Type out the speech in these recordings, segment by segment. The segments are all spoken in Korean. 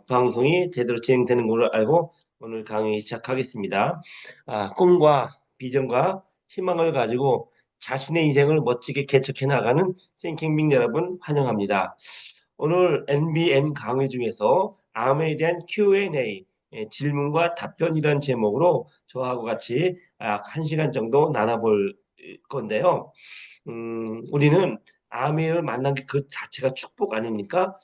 방송이 제대로 진행되는 걸로 알고 오늘 강의 시작하겠습니다. 꿈과 비전과 희망을 가지고 자신의 인생을 멋지게 개척해 나가는 싱킹빅 여러분 환영합니다. 오늘 NBN 강의 중에서 암에 대한 Q&A, 질문과 답변이라는 제목으로 저하고 같이 1시간 정도 나눠볼 건데요. 우리는 아미를 만난 게 그 자체가 축복 아닙니까?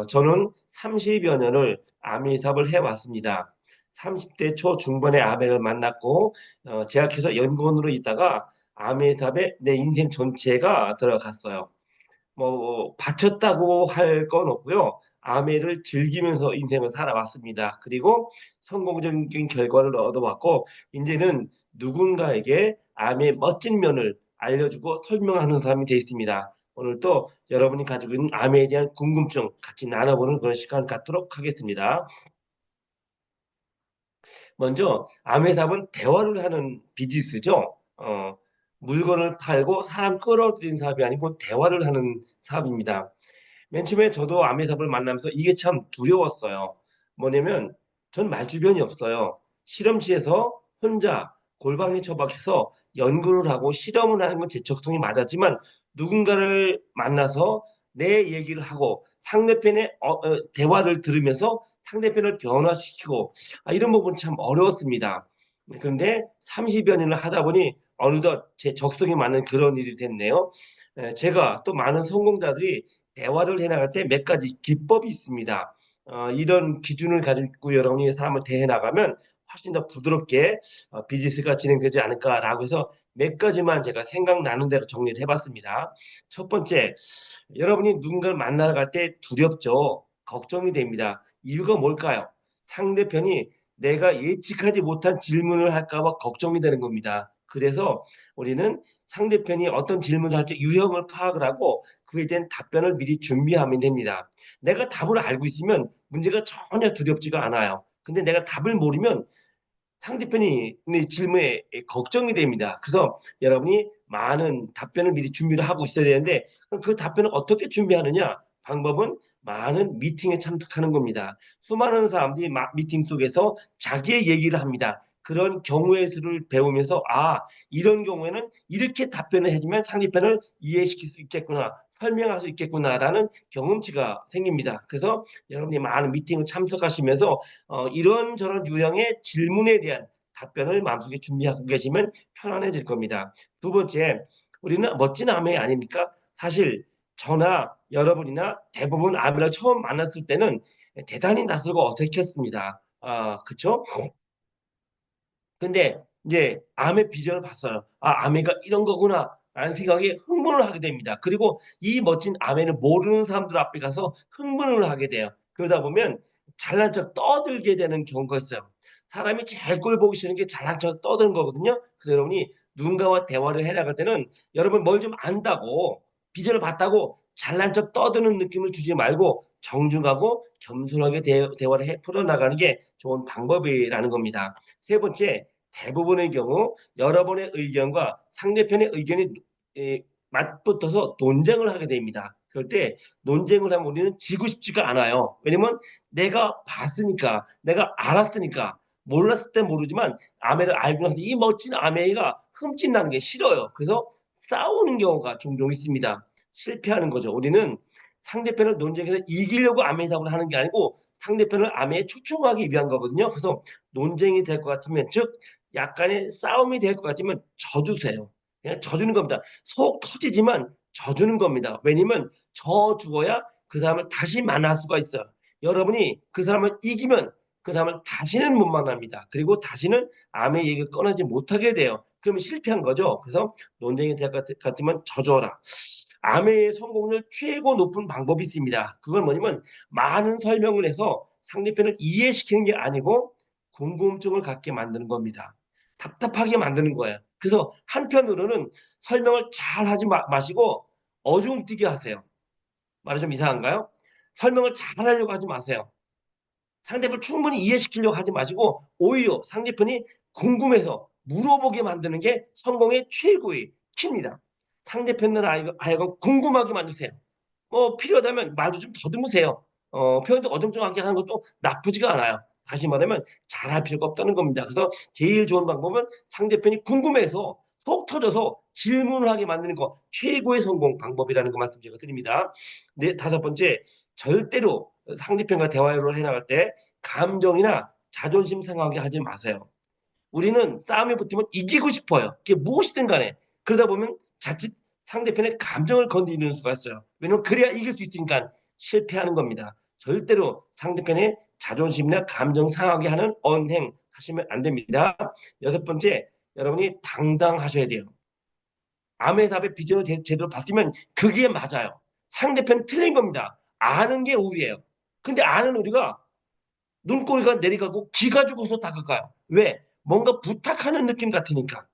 저는 30여 년을 아미 사업을 해왔습니다. 30대 초중반에 아메를 만났고, 제약회사 연구원으로 있다가 아메 사업에 내 인생 전체가 들어갔어요. 바쳤다고 할 건 없고요. 아메를 즐기면서 인생을 살아왔습니다. 그리고 성공적인 결과를 얻어왔고, 이제는 누군가에게 아메의 멋진 면을 알려주고 설명하는 사람이 되어 있습니다. 오늘 또 여러분이 가지고 있는 아메에 대한 궁금증 같이 나눠보는 그런 시간 갖도록 하겠습니다. 먼저 아메 사업은 대화를 하는 비즈니스죠. 물건을 팔고 사람 끌어들이는 사업이 아니고 대화를 하는 사업입니다. 맨 처음에 저도 아메삽을 만나면서 이게 참 두려웠어요. 뭐냐면 전 말주변이 없어요. 실험실에서 혼자 골방에 처박혀서 연구를 하고 실험을 하는 건 제 적성이 맞았지만 누군가를 만나서 내 얘기를 하고 상대편의 대화를 들으면서 상대편을 변화시키고 이런 부분 참 어려웠습니다. 그런데 30여 년을 하다 보니 어느덧 제 적성에 맞는 그런 일이 됐네요. 제가 또 많은 성공자들이 대화를 해나갈 때 몇 가지 기법이 있습니다. 이런 기준을 가지고 여러분이 사람을 대해 나가면 훨씬 더 부드럽게 비즈니스가 진행되지 않을까라고 해서 몇 가지만 제가 생각나는 대로 정리를 해봤습니다. 첫 번째, 여러분이 누군가를 만나러 갈 때 두렵죠. 걱정이 됩니다. 이유가 뭘까요? 상대편이 내가 예측하지 못한 질문을 할까 봐 걱정이 되는 겁니다. 그래서 우리는 상대편이 어떤 질문을 할지 유형을 파악을 하고 그에 대한 답변을 미리 준비하면 됩니다. 내가 답을 알고 있으면 문제가 전혀 두렵지가 않아요. 근데 내가 답을 모르면 상대편이 내 질문에 걱정이 됩니다. 그래서 여러분이 많은 답변을 미리 준비를 하고 있어야 되는데 그럼 그 답변을 어떻게 준비하느냐? 방법은 많은 미팅에 참석하는 겁니다. 수많은 사람들이 미팅 속에서 자기의 얘기를 합니다. 그런 경우의 수를 배우면서 이런 경우에는 이렇게 답변을 해주면 상대편을 이해시킬 수 있겠구나. 설명할 수 있겠구나라는 경험치가 생깁니다. 그래서 여러분이 많은 미팅을 참석하시면서 이런저런 유형의 질문에 대한 답변을 마음속에 준비하고 계시면 편안해질 겁니다. 두 번째, 우리는 멋진 아메 아닙니까? 사실 저나 여러분이나 대부분 아메를 처음 만났을 때는 대단히 낯설고 어색했습니다. 그쵸? 근데 이제 암의 비전을 봤어요. 암해가 이런 거구나. 라는 생각에 흥분을 하게 됩니다. 그리고 이 멋진 암해는 모르는 사람들 앞에 가서 흥분을 하게 돼요. 그러다 보면 잘난 척 떠들게 되는 경우가 있어요. 사람이 제일 꼴 보기 싫은 게 잘난 척 떠드는 거거든요. 그래서 여러분이 누군가와 대화를 해 나갈 때는 여러분 뭘 좀 안다고 비전을 봤다고 잘난 척 떠드는 느낌을 주지 말고 정중하고 겸손하게 대화를 풀어나가는 게 좋은 방법이라는 겁니다. 세 번째, 대부분의 경우 여러분의 의견과 상대편의 의견이 맞붙어서 논쟁을 하게 됩니다. 그럴 때 논쟁을 하면 우리는 지고 싶지가 않아요. 왜냐면 내가 봤으니까, 내가 알았으니까, 몰랐을 땐 모르지만 아메를 알고 나서 이 멋진 아메가 흠집나는 게 싫어요. 그래서 싸우는 경우가 종종 있습니다. 실패하는 거죠. 우리는 상대편을 논쟁해서 이기려고 아메 답을 하는 게 아니고 상대편을 아메에 초청하기 위한 거거든요. 그래서 논쟁이 될 것 같으면 즉 약간의 싸움이 될 것 같으면 져주세요. 그냥 져주는 겁니다. 속 터지지만 져주는 겁니다. 왜냐면 져 죽어야 그 사람을 다시 만날 수가 있어요. 여러분이 그 사람을 이기면 그 사람을 다시는 못 만납니다. 그리고 다시는 암의 얘기를 꺼내지 못하게 돼요. 그러면 실패한 거죠. 그래서 논쟁이 될 것 같으면 져줘라. 암의 성공률 최고 높은 방법이 있습니다. 그건 뭐냐면 많은 설명을 해서 상대편을 이해시키는 게 아니고 궁금증을 갖게 만드는 겁니다. 답답하게 만드는 거예요. 그래서 한편으로는 설명을 잘 하지 마시고 어중뛰게 하세요. 말이 좀 이상한가요? 설명을 잘 하려고 하지 마세요. 상대편을 충분히 이해시키려고 하지 마시고 오히려 상대편이 궁금해서 물어보게 만드는 게 성공의 최고의 키입니다. 상대편을 하여금 궁금하게 만드세요. 필요하다면 말도 좀 더듬으세요. 표현도 어정쩡하게 하는 것도 나쁘지가 않아요. 다시 말하면 잘할 필요가 없다는 겁니다. 그래서 제일 좋은 방법은 상대편이 궁금해서 속 터져서 질문을 하게 만드는 거 최고의 성공 방법이라는 거 말씀 제가 드립니다. 네, 다섯 번째, 절대로 상대편과 대화를 해나갈 때 감정이나 자존심 상하게 하지 마세요. 우리는 싸움에 붙으면 이기고 싶어요. 그게 무엇이든 간에. 그러다 보면 자칫 상대편의 감정을 건드리는 수가 있어요. 왜냐면 그래야 이길 수 있으니까 실패하는 겁니다. 절대로 상대편의 자존심이나 감정 상하게 하는 언행 하시면 안 됩니다. 여섯 번째, 여러분이 당당하셔야 돼요. 아메답의 비전을 제대로 바뀌면 그게 맞아요. 상대편 틀린 겁니다. 아는 게 우리예요. 근데 아는 우리가 눈꼬리가 내려가고 기가 죽어서 다가가요. 왜? 뭔가 부탁하는 느낌 같으니까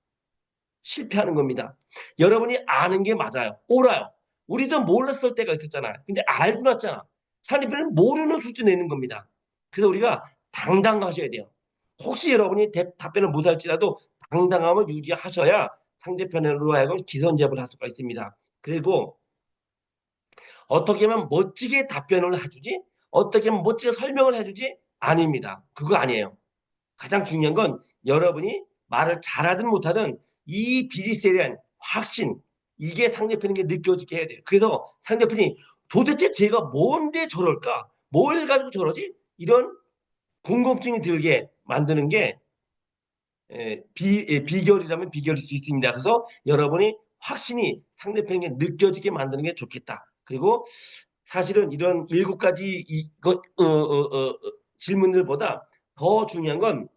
실패하는 겁니다. 여러분이 아는 게 맞아요. 옳아요. 우리도 몰랐을 때가 있었잖아요. 근데 알고 났잖아. 상대편은 모르는 수준에 있는 겁니다. 그래서 우리가 당당하셔야 돼요. 혹시 여러분이 답변을 못할지라도 당당함을 유지하셔야 상대편으로 하여금 기선제압을 할 수가 있습니다. 그리고 어떻게 하면 멋지게 답변을 해주지? 어떻게 하면 멋지게 설명을 해주지? 아닙니다. 그거 아니에요. 가장 중요한 건 여러분이 말을 잘하든 못하든 이 비즈니스에 대한 확신, 이게 상대편에게 느껴지게 해야 돼요. 그래서 상대편이 도대체 제가 뭔데 저럴까? 뭘 가지고 저러지? 이런 궁금증이 들게 만드는 게 비결이라면 비결일 수 있습니다. 그래서 여러분이 확신이 상대편에게 느껴지게 만드는 게 좋겠다. 그리고 사실은 이런 일곱 가지 질문들보다 더 중요한 건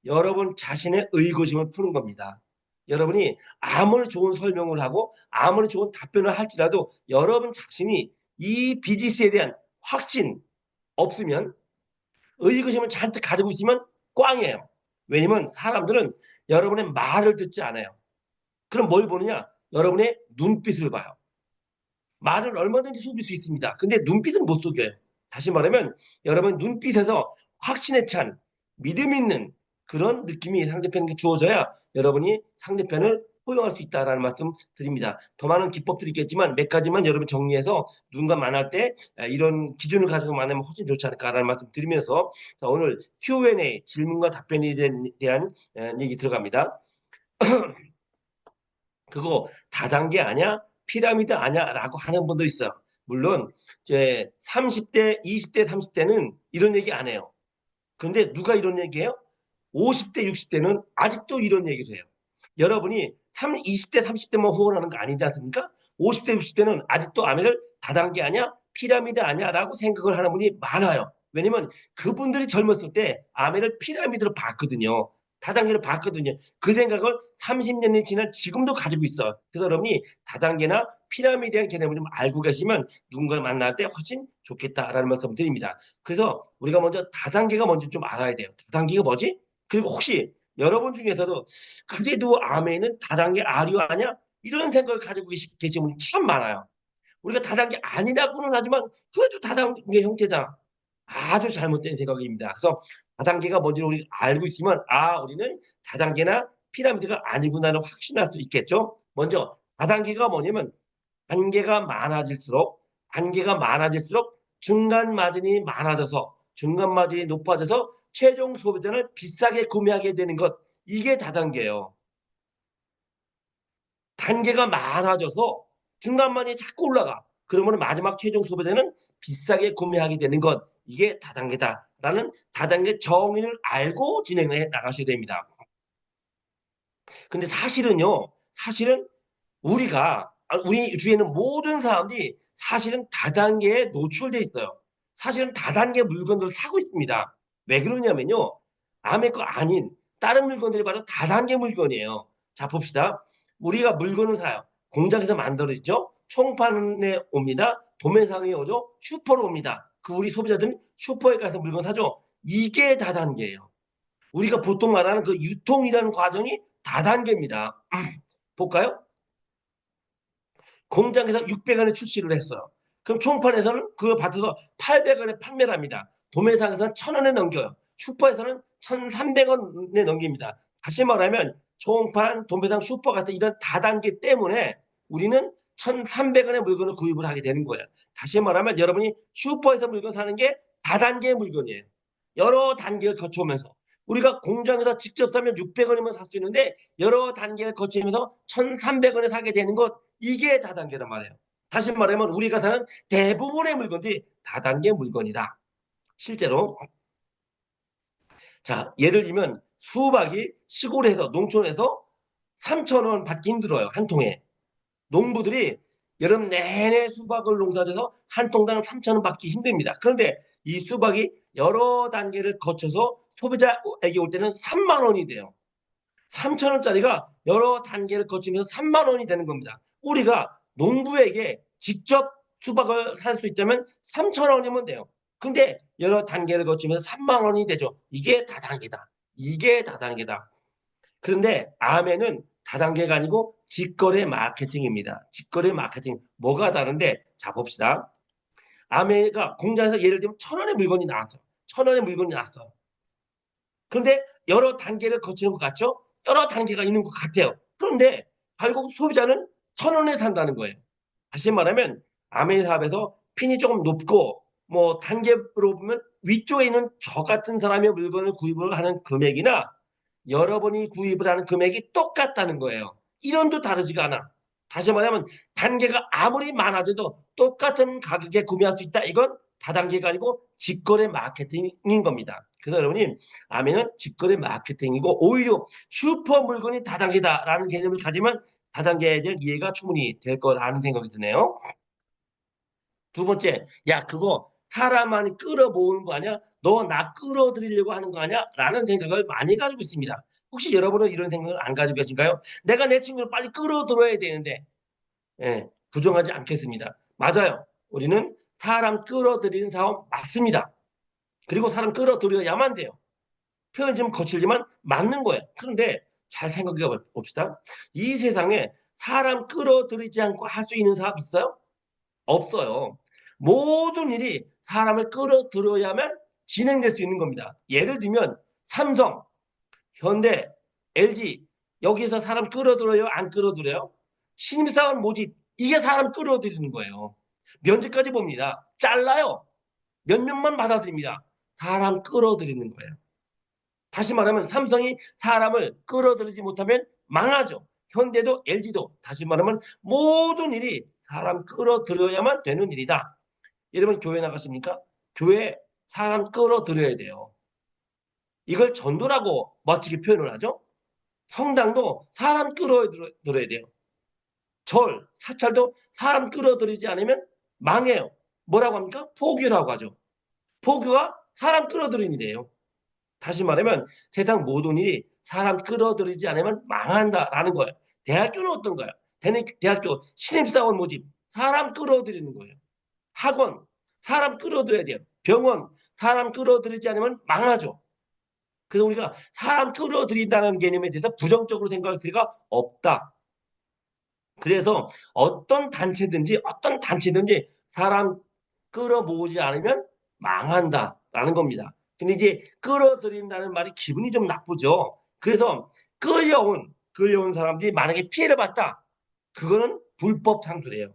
여러분 자신의 의구심을 푸는 겁니다. 여러분이 아무리 좋은 설명을 하고 아무리 좋은 답변을 할지라도 여러분 자신이 이 비즈니스에 대한 확신 없으면 의구심을 잔뜩 가지고 있으면 꽝이에요. 왜냐면 사람들은 여러분의 말을 듣지 않아요. 그럼 뭘 보느냐? 여러분의 눈빛을 봐요. 말은 얼마든지 속일 수 있습니다. 근데 눈빛은 못 속여요. 다시 말하면 여러분 눈빛에서 확신에 찬 믿음 있는 그런 느낌이 상대편에게 주어져야 여러분이 상대편을 포용할 수 있다라는 말씀 드립니다. 더 많은 기법들이 있겠지만 몇 가지만 여러분 정리해서 누군가 만날 때 이런 기준을 가지고 만나면 훨씬 좋지 않을까라는 말씀 드리면서 오늘 Q&A 질문과 답변에 대한 얘기 들어갑니다. 그거 다단계 아냐? 피라미드 아냐라고 하는 분도 있어요. 물론 이제 30대, 20대, 30대는 이런 얘기 안 해요. 그런데 누가 이런 얘기해요? 50대, 60대는 아직도 이런 얘기를 해요. 여러분이 20대, 30대만 후원하는 거 아니지 않습니까? 50대, 60대는 아직도 아메를 다단계 아냐? 피라미드 아냐라고 생각을 하는 분이 많아요. 왜냐면 그분들이 젊었을 때 아메를 피라미드로 봤거든요. 다단계로 봤거든요. 그 생각을 30년이 지난 지금도 가지고 있어요. 그래서 여러분이 다단계나 피라미드의 개념을 좀 알고 계시면 누군가를 만날 때 훨씬 좋겠다라는 말씀 드립니다. 그래서 우리가 먼저 다단계가 뭔지 좀 알아야 돼요. 다단계가 뭐지? 그리고 혹시 여러분 중에서도 그래도 아멘은 다단계 아류 아냐? 이런 생각을 가지고 계신 분이 참 많아요. 우리가 다단계 아니라고는 하지만 그래도 다단계 형태잖아. 아주 잘못된 생각입니다. 그래서 다단계가 뭔지를 우리 알고 있으면 우리는 다단계나 피라미드가 아니구나를 확신할 수 있겠죠. 먼저 다단계가 뭐냐면 단계가 많아질수록 중간 마진이 많아져서 중간 마진이 높아져서 최종 소비자는 비싸게 구매하게 되는 것, 이게 다단계예요. 단계가 많아져서 중간 마진이 자꾸 올라가. 그러면 마지막 최종 소비자는 비싸게 구매하게 되는 것, 이게 다단계다라는 다단계 정의를 알고 진행해 나가셔야 됩니다. 근데 사실은 우리 주위에는 모든 사람들이 사실은 다단계에 노출돼 있어요. 사실은 다단계 물건들을 사고 있습니다. 왜 그러냐면요. 남의 거 아닌 다른 물건들이 바로 다단계 물건이에요. 자, 봅시다. 우리가 물건을 사요. 공장에서 만들어지죠. 총판에 옵니다. 도매상에 오죠. 슈퍼로 옵니다. 그 우리 소비자들은 슈퍼에 가서 물건 사죠. 이게 다단계예요. 우리가 보통 말하는 그 유통이라는 과정이 다단계입니다. 볼까요? 공장에서 600원에 출시를 했어요. 그럼 총판에서는 그걸 받아서 800원에 판매를 합니다. 도매상에서는 1000원에 넘겨요. 슈퍼에서는 1300원에 넘깁니다. 다시 말하면 총판, 도매상, 슈퍼 같은 이런 다단계 때문에 우리는 1,300원의 물건을 구입을 하게 되는 거예요. 다시 말하면 여러분이 슈퍼에서 물건 사는 게 다단계의 물건이에요. 여러 단계를 거쳐오면서 우리가 공장에서 직접 사면 600원이면 살 수 있는데 여러 단계를 거치면서 1,300원에 사게 되는 것, 이게 다단계란 말이에요. 다시 말하면 우리가 사는 대부분의 물건들이 다단계 물건이다. 실제로 자, 예를 들면 수박이 시골에서 농촌에서 3,000원 받기 힘들어요. 한 통에. 농부들이 여름 내내 수박을 농사져서 한 통당 3,000원 받기 힘듭니다. 그런데 이 수박이 여러 단계를 거쳐서 소비자에게 올 때는 3만 원이 돼요. 3,000원짜리가 여러 단계를 거치면서 3만 원이 되는 겁니다. 우리가 농부에게 직접 수박을 살 수 있다면 3,000원이면 돼요. 근데 여러 단계를 거치면서 3만 원이 되죠. 이게 다단계다. 이게 다단계다. 그런데 아메는 다단계가 아니고 직거래 마케팅입니다. 직거래 마케팅. 뭐가 다른데? 자, 봅시다. 아메가 공장에서 예를 들면 1,000원의 물건이 나왔어요. 1,000원의 물건이 나왔어요. 그런데 여러 단계를 거치는 것 같죠? 여러 단계가 있는 것 같아요. 그런데 결국 소비자는 1,000원에 산다는 거예요. 다시 말하면 아메 사업에서 핀이 조금 높고 뭐 단계로 보면 위쪽에 있는 저 같은 사람의 물건을 구입을 하는 금액이나 여러분이 구입을 하는 금액이 똑같다는 거예요. 이론도 다르지가 않아. 다시 말하면 단계가 아무리 많아져도 똑같은 가격에 구매할 수 있다. 이건 다단계가 아니고 직거래 마케팅인 겁니다. 그래서 여러분이 아멘은 직거래 마케팅이고 오히려 슈퍼 물건이 다단계다라는 개념을 가지면 다단계에 대한 이해가 충분히 될 거라는 생각이 드네요. 두 번째, 야, 그거 사람 많이 끌어모으는 거 아니야? 너 나 끌어들이려고 하는 거 아니야? 라는 생각을 많이 가지고 있습니다. 혹시 여러분은 이런 생각을 안 가지고 계신가요? 내가 내 친구를 빨리 끌어들어야 되는데, 예, 부정하지 않겠습니다. 맞아요. 우리는 사람 끌어들이는 사업 맞습니다. 그리고 사람 끌어들여야만 돼요. 표현 좀 거칠지만 맞는 거예요. 그런데 잘 생각해 봅시다. 이 세상에 사람 끌어들이지 않고 할 수 있는 사업 있어요? 없어요. 모든 일이 사람을 끌어들여야만 진행될 수 있는 겁니다. 예를 들면 삼성, 현대, LG 여기서 사람 끌어들여요? 안 끌어들여요? 신입사원 모집 이게 사람 끌어들이는 거예요. 면접까지 봅니다. 잘라요. 몇 명만 받아들입니다. 사람 끌어들이는 거예요. 다시 말하면 삼성이 사람을 끌어들이지 못하면 망하죠. 현대도 LG도 다시 말하면 모든 일이 사람 끌어들여야만 되는 일이다. 여러분 교회 나가십니까? 교회 사람 끌어들여야 돼요. 이걸 전도라고 멋지게 표현을 하죠. 성당도 사람 끌어들여야 돼요. 절, 사찰도 사람 끌어들이지 않으면 망해요. 뭐라고 합니까? 포교라고 하죠. 포교가 사람 끌어들이는 일이에요. 다시 말하면 세상 모든 일이 사람 끌어들이지 않으면 망한다라는 거예요. 대학교는 어떤가요? 대학교 신입사원 모집 사람 끌어들이는 거예요. 학원 사람 끌어들여야 돼요. 병원 사람 끌어들이지 않으면 망하죠. 그래서 우리가 사람 끌어들인다는 개념에 대해서 부정적으로 생각할 필요가 없다. 그래서 어떤 단체든지 사람 끌어모으지 않으면 망한다라는 겁니다. 근데 이제 끌어들인다는 말이 기분이 좀 나쁘죠. 그래서 끌려온 사람들이 만약에 피해를 봤다. 그거는 불법 상투래요.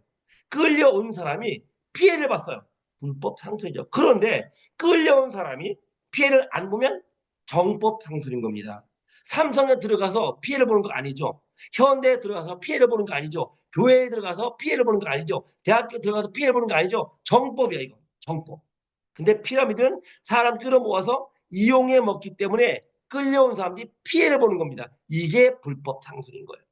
끌려온 사람이 피해를 봤어요. 불법 상투죠. 그런데 끌려온 사람이 피해를 안 보면 정법 상투인 겁니다. 삼성에 들어가서 피해를 보는 거 아니죠. 현대에 들어가서 피해를 보는 거 아니죠. 교회에 들어가서 피해를 보는 거 아니죠. 대학교 들어가서 피해를 보는 거 아니죠. 정법이야 이거. 정법. 근데 피라미드는 사람 끌어모아서 이용해 먹기 때문에 끌려온 사람들이 피해를 보는 겁니다. 이게 불법 상술인 거예요.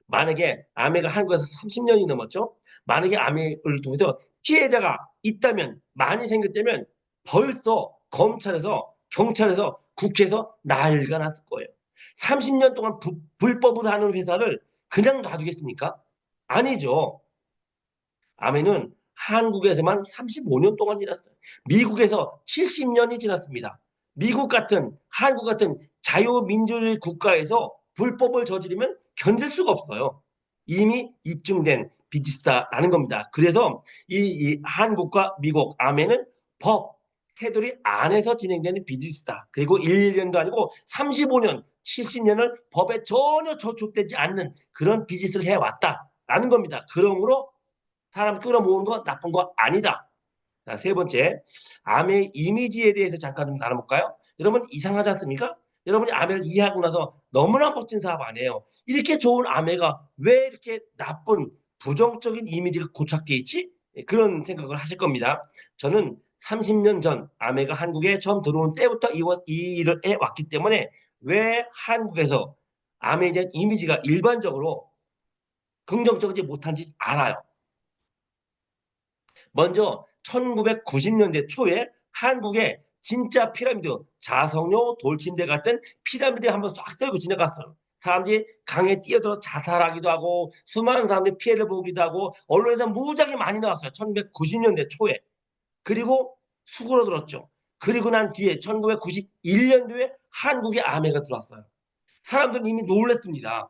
만약에 아메가 한국에서 30년이 넘었죠. 만약에 아메를 통해서 피해자가 있다면 많이 생겼다면 벌써 검찰에서 경찰에서 국회에서 난리가 났을 거예요. 30년 동안 불법으로 하는 회사를 그냥 놔두겠습니까? 아니죠. 아메는 한국에서만 35년 동안 일했어요. 미국에서 70년이 지났습니다. 한국 같은 자유민주주의 국가에서 불법을 저지르면 견딜 수가 없어요. 이미 입증된 비지스타라는 겁니다. 그래서 이 한국과 미국 아메는 법, 테두리 안에서 진행되는 비즈니스다. 그리고 1년도 아니고 35년 70년을 법에 전혀 저촉되지 않는 그런 비즈니스를 해왔다라는 겁니다. 그러므로 사람 끌어모으는 건 나쁜 거 아니다. 자, 세 번째, 암의 이미지에 대해서 잠깐 좀 나눠볼까요? 여러분 이상하지 않습니까? 여러분이 암을 이해하고 나서 너무나 멋진 사업 아니에요. 이렇게 좋은 암해가 왜 이렇게 나쁜 부정적인 이미지가 고착돼 있지? 그런 생각을 하실 겁니다. 저는 30년 전 아메가 한국에 처음 들어온 때부터 이 일을 해왔기 때문에 왜 한국에서 암에 대한 이미지가 일반적으로 긍정적이지 못한지 알아요. 먼저 1990년대 초에 한국에 진짜 피라미드, 자성료, 돌침대 같은 피라미드에 한번 싹 세우고 지나갔어요. 사람들이 강에 뛰어들어 자살하기도 하고 수많은 사람들이 피해를 보기도 하고 언론에서 무지하게 많이 나왔어요. 1990년대 초에. 그리고 수그러들었죠. 그리고 난 뒤에 1991년도에 한국에 아메가 들어왔어요. 사람들은 이미 놀랐습니다.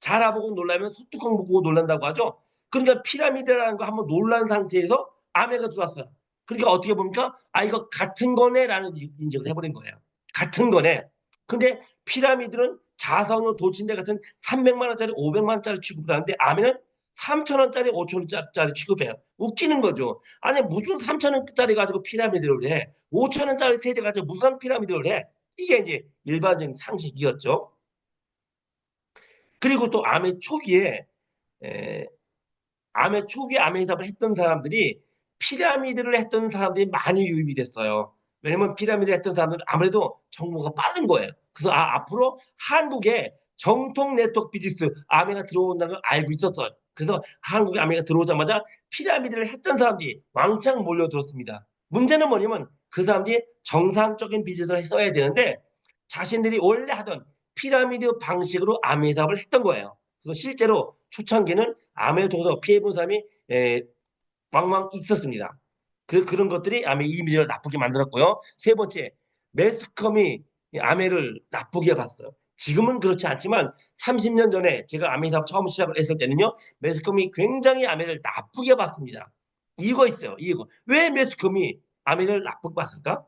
자라보고 놀라면 소뚜껑 보고 놀란다고 하죠. 그러니까 피라미드라는 거 한번 놀란 상태에서 아메가 들어왔어요. 그러니까 어떻게 보니까 아 이거 같은 거네라는 인식을 해버린 거예요. 같은 거네. 근데 피라미드는 자성어 돌침대 같은 300만 원짜리 500만 원짜리 취급을 하는데 아메는 3천 원짜리 5천 원짜리 취급해요. 웃기는 거죠. 아니 무슨 3천 원짜리 가지고 피라미드를 해. 5천 원짜리 세제 가지고 무슨 피라미드를 해. 이게 이제 일반적인 상식이었죠. 그리고 또 암의 초기에 에, 암의 초기 암 해답을 했던 사람들이 피라미드를 했던 사람들이 많이 유입이 됐어요. 왜냐면 피라미드 했던 사람들은 아무래도 정보가 빠른 거예요. 그래서 앞으로 한국에 정통 네트워크 비즈니스 아메가 들어온다는 걸 알고 있었어요. 그래서 한국에 아메가 들어오자마자 피라미드를 했던 사람들이 왕창 몰려들었습니다. 문제는 뭐냐면 그 사람들이 정상적인 비즈니스를 했어야 되는데 자신들이 원래 하던 피라미드 방식으로 암 해답을 했던 거예요. 그래서 실제로 초창기는 암에 도서 피해본 사람이 왕왕 있었습니다. 그런 것들이 암의 이미지를 나쁘게 만들었고요. 세 번째, 매스컴이 암해를 나쁘게 봤어요. 지금은 그렇지 않지만 30년 전에 제가 암해 사업 처음 시작을 했을 때는요. 매스컴이 굉장히 암해를 나쁘게 봤습니다. 이유가 있어요. 이유가. 왜 매스컴이 암해를 나쁘게 봤을까?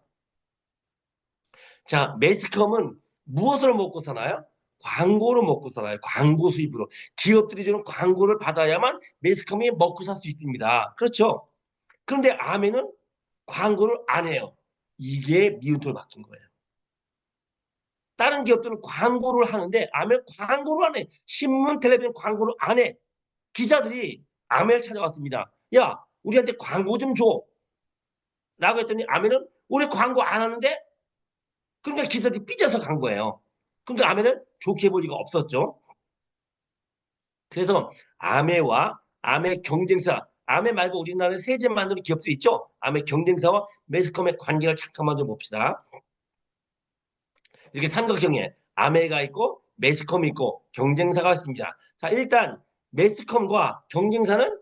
자, 매스컴은 무엇으로 먹고 사나요? 광고로 먹고 살아요. 광고 수입으로. 기업들이 주는 광고를 받아야만 매스컴이 먹고 살 수 있습니다. 그렇죠? 그런데 아메는 광고를 안 해요. 이게 미운털 박힌 거예요. 다른 기업들은 광고를 하는데 아메는 광고를 안 해. 신문, 텔레비전 광고를 안 해. 기자들이 아메를 찾아왔습니다. 야, 우리한테 광고 좀 줘. 라고 했더니 아메는 우리 광고 안 하는데 그러니까 기사들이 삐져서 간 거예요. 근데 아메는 좋게 볼 리가 없었죠. 그래서 아메와 아메 경쟁사, 아메 말고 우리나라에 세제 만드는 기업들 있죠? 아메 경쟁사와 매스컴의 관계를 잠깐만 좀 봅시다. 이렇게 삼각형에 아메가 있고 매스컴이 있고 경쟁사가 있습니다. 자, 일단 매스컴과 경쟁사는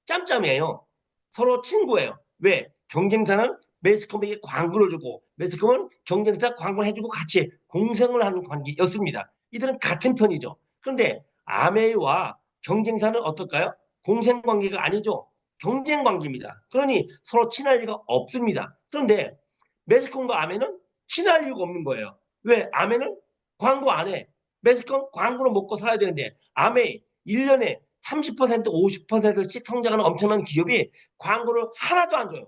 짬짬이에요. 서로 친구예요. 왜? 경쟁사는 매스컴에게 광고를 주고 매스컴은 경쟁사 광고를 해주고 같이 공생을 하는 관계였습니다. 이들은 같은 편이죠. 그런데 아메이와 경쟁사는 어떨까요? 공생 관계가 아니죠. 경쟁 관계입니다. 그러니 서로 친할 리가 없습니다. 그런데 매스컴과 아메는 친할 이유가 없는 거예요. 왜? 아메는 광고 안 해. 매스컴 광고로 먹고 살아야 되는데 아메 1년에 30% 50%씩 성장하는 엄청난 기업이 광고를 하나도 안 줘요.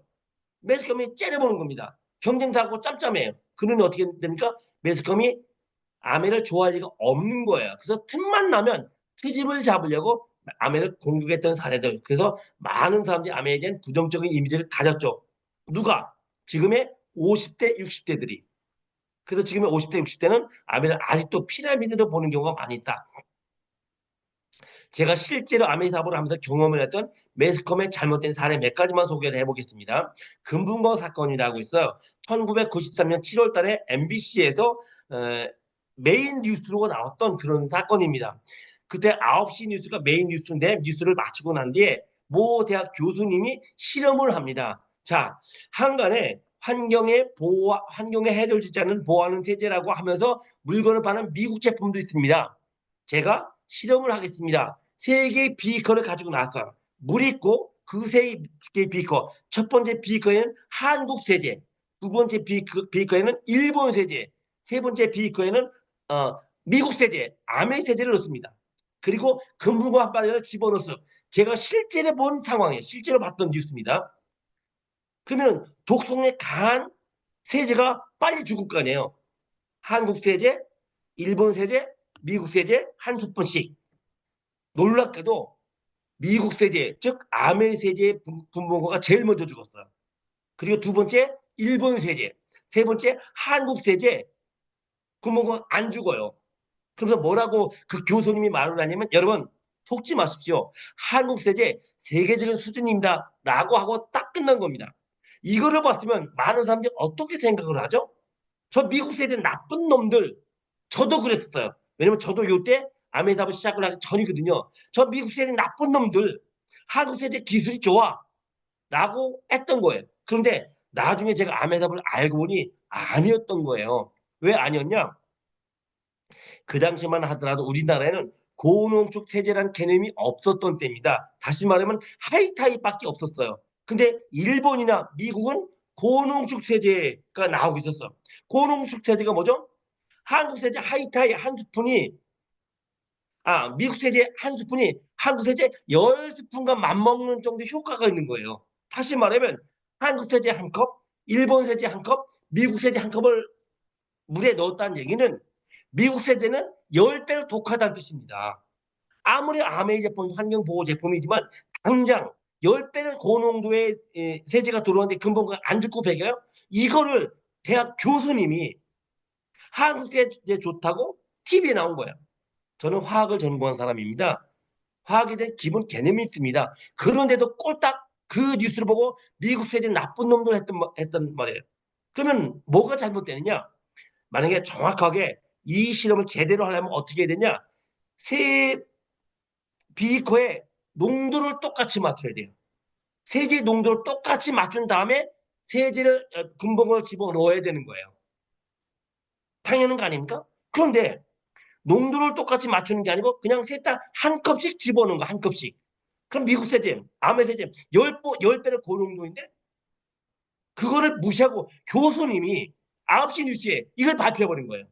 매스컴이 째려보는 겁니다. 경쟁사하고 짬짬해요. 그러니 어떻게 됩니까? 매스컴이 아메를 좋아할 리가 없는 거예요. 그래서 틈만 나면 트집을 잡으려고 아메를 공격했던 사례들. 그래서 많은 사람들이 아메에 대한 부정적인 이미지를 가졌죠. 누가? 지금의 50대, 60대들이. 그래서 지금의 50대, 60대는 아메를 아직도 피라미드로 보는 경우가 많이 있다. 제가 실제로 암의 사업을 하면서 경험을 했던 매스컴의 잘못된 사례 몇 가지만 소개를 해보겠습니다. 금붕어 사건이라고 있어요. 1993년 7월 달에 MBC에서 메인 뉴스로 나왔던 그런 사건입니다. 그때 9시 뉴스가 메인 뉴스인데 뉴스를 마치고 난 뒤에 모 대학 교수님이 실험을 합니다. 자, 한간에 환경에 해를 주지 않는 보호하는 세제라고 하면서 물건을 파는 미국 제품도 있습니다. 제가 실험을 하겠습니다. 세 개의 비커를 가지고 나왔어요. 물 있고 그 세 개의 비커. 첫 번째 비커에는 한국 세제, 두 번째 비커에는 일본 세제, 세 번째 비커에는 미국 세제, 아메 세제를 넣습니다. 그리고 금붕어 한 마리를 집어넣어서 제가 실제로 본 상황이에요. 실제로 봤던 뉴스입니다. 그러면 독성에 강한 세제가 빨리 죽을 거 아니에요. 한국 세제, 일본 세제, 미국 세제 한 스푼씩. 놀랍게도 미국 세제, 즉 아메 세제의 분모가 제일 먼저 죽었어요. 그리고 두 번째 일본 세제, 세 번째 한국 세제 분모가 안 죽어요. 그래서 뭐라고 그 교수님이 말을 하냐면 여러분 속지 마십시오. 한국 세제 세계적인 수준입니다. 라고 하고 딱 끝난 겁니다. 이거를 봤으면 많은 사람들이 어떻게 생각을 하죠? 저 미국 세대 나쁜 놈들 저도 그랬었어요. 왜냐면 저도 요때 아메답을 시작을 하기 전이거든요. 저 미국 세대 나쁜 놈들 한국 세대 기술이 좋아 라고 했던 거예요. 그런데 나중에 제가 아메답을 알고 보니 아니었던 거예요. 왜 아니었냐? 그 당시만 하더라도 우리나라에는 고농축 세제란 개념이 없었던 때입니다. 다시 말하면 하이타입밖에 없었어요. 근데 일본이나 미국은 고농축 세제가 나오고 있었어. 고농축 세제가 뭐죠? 한국 세제 하이타이 한 스푼이 미국 세제 한 스푼이 한국 세제 10스푼과 맞먹는 정도의 효과가 있는 거예요. 다시 말하면 한국 세제 한 컵, 일본 세제 한 컵, 미국 세제 한 컵을 물에 넣었다는 얘기는 미국 세제는 10배로 독하다는 뜻입니다. 아무리 아메이 제품, 환경보호 제품이지만 당장 10배는 고농도의 세제가 들어오는데 근본가 안 죽고 배겨요? 이거를 대학 교수님이 한국 세제 좋다고 TV에 나온 거예요. 저는 화학을 전공한 사람입니다. 화학에 대한 기본 개념이 있습니다. 그런데도 꼴딱 그 뉴스를 보고 미국 세제 나쁜 놈들 했던 말이에요. 그러면 뭐가 잘못되느냐? 만약에 정확하게 이 실험을 제대로 하려면 어떻게 해야 되냐? 세 비커의 농도를 똑같이 맞춰야 돼요. 세제 농도를 똑같이 맞춘 다음에 세제를 금붕어를 집어넣어야 되는 거예요. 당연한 거 아닙니까? 그런데 농도를 똑같이 맞추는 게 아니고 그냥 셋 다 한 컵씩 집어넣는 거, 한 컵씩. 그럼 미국 세제, 아메 세제 10배를 고농도인데 그거를 무시하고 교수님이 9시 뉴스에 이걸 발표해버린 거예요.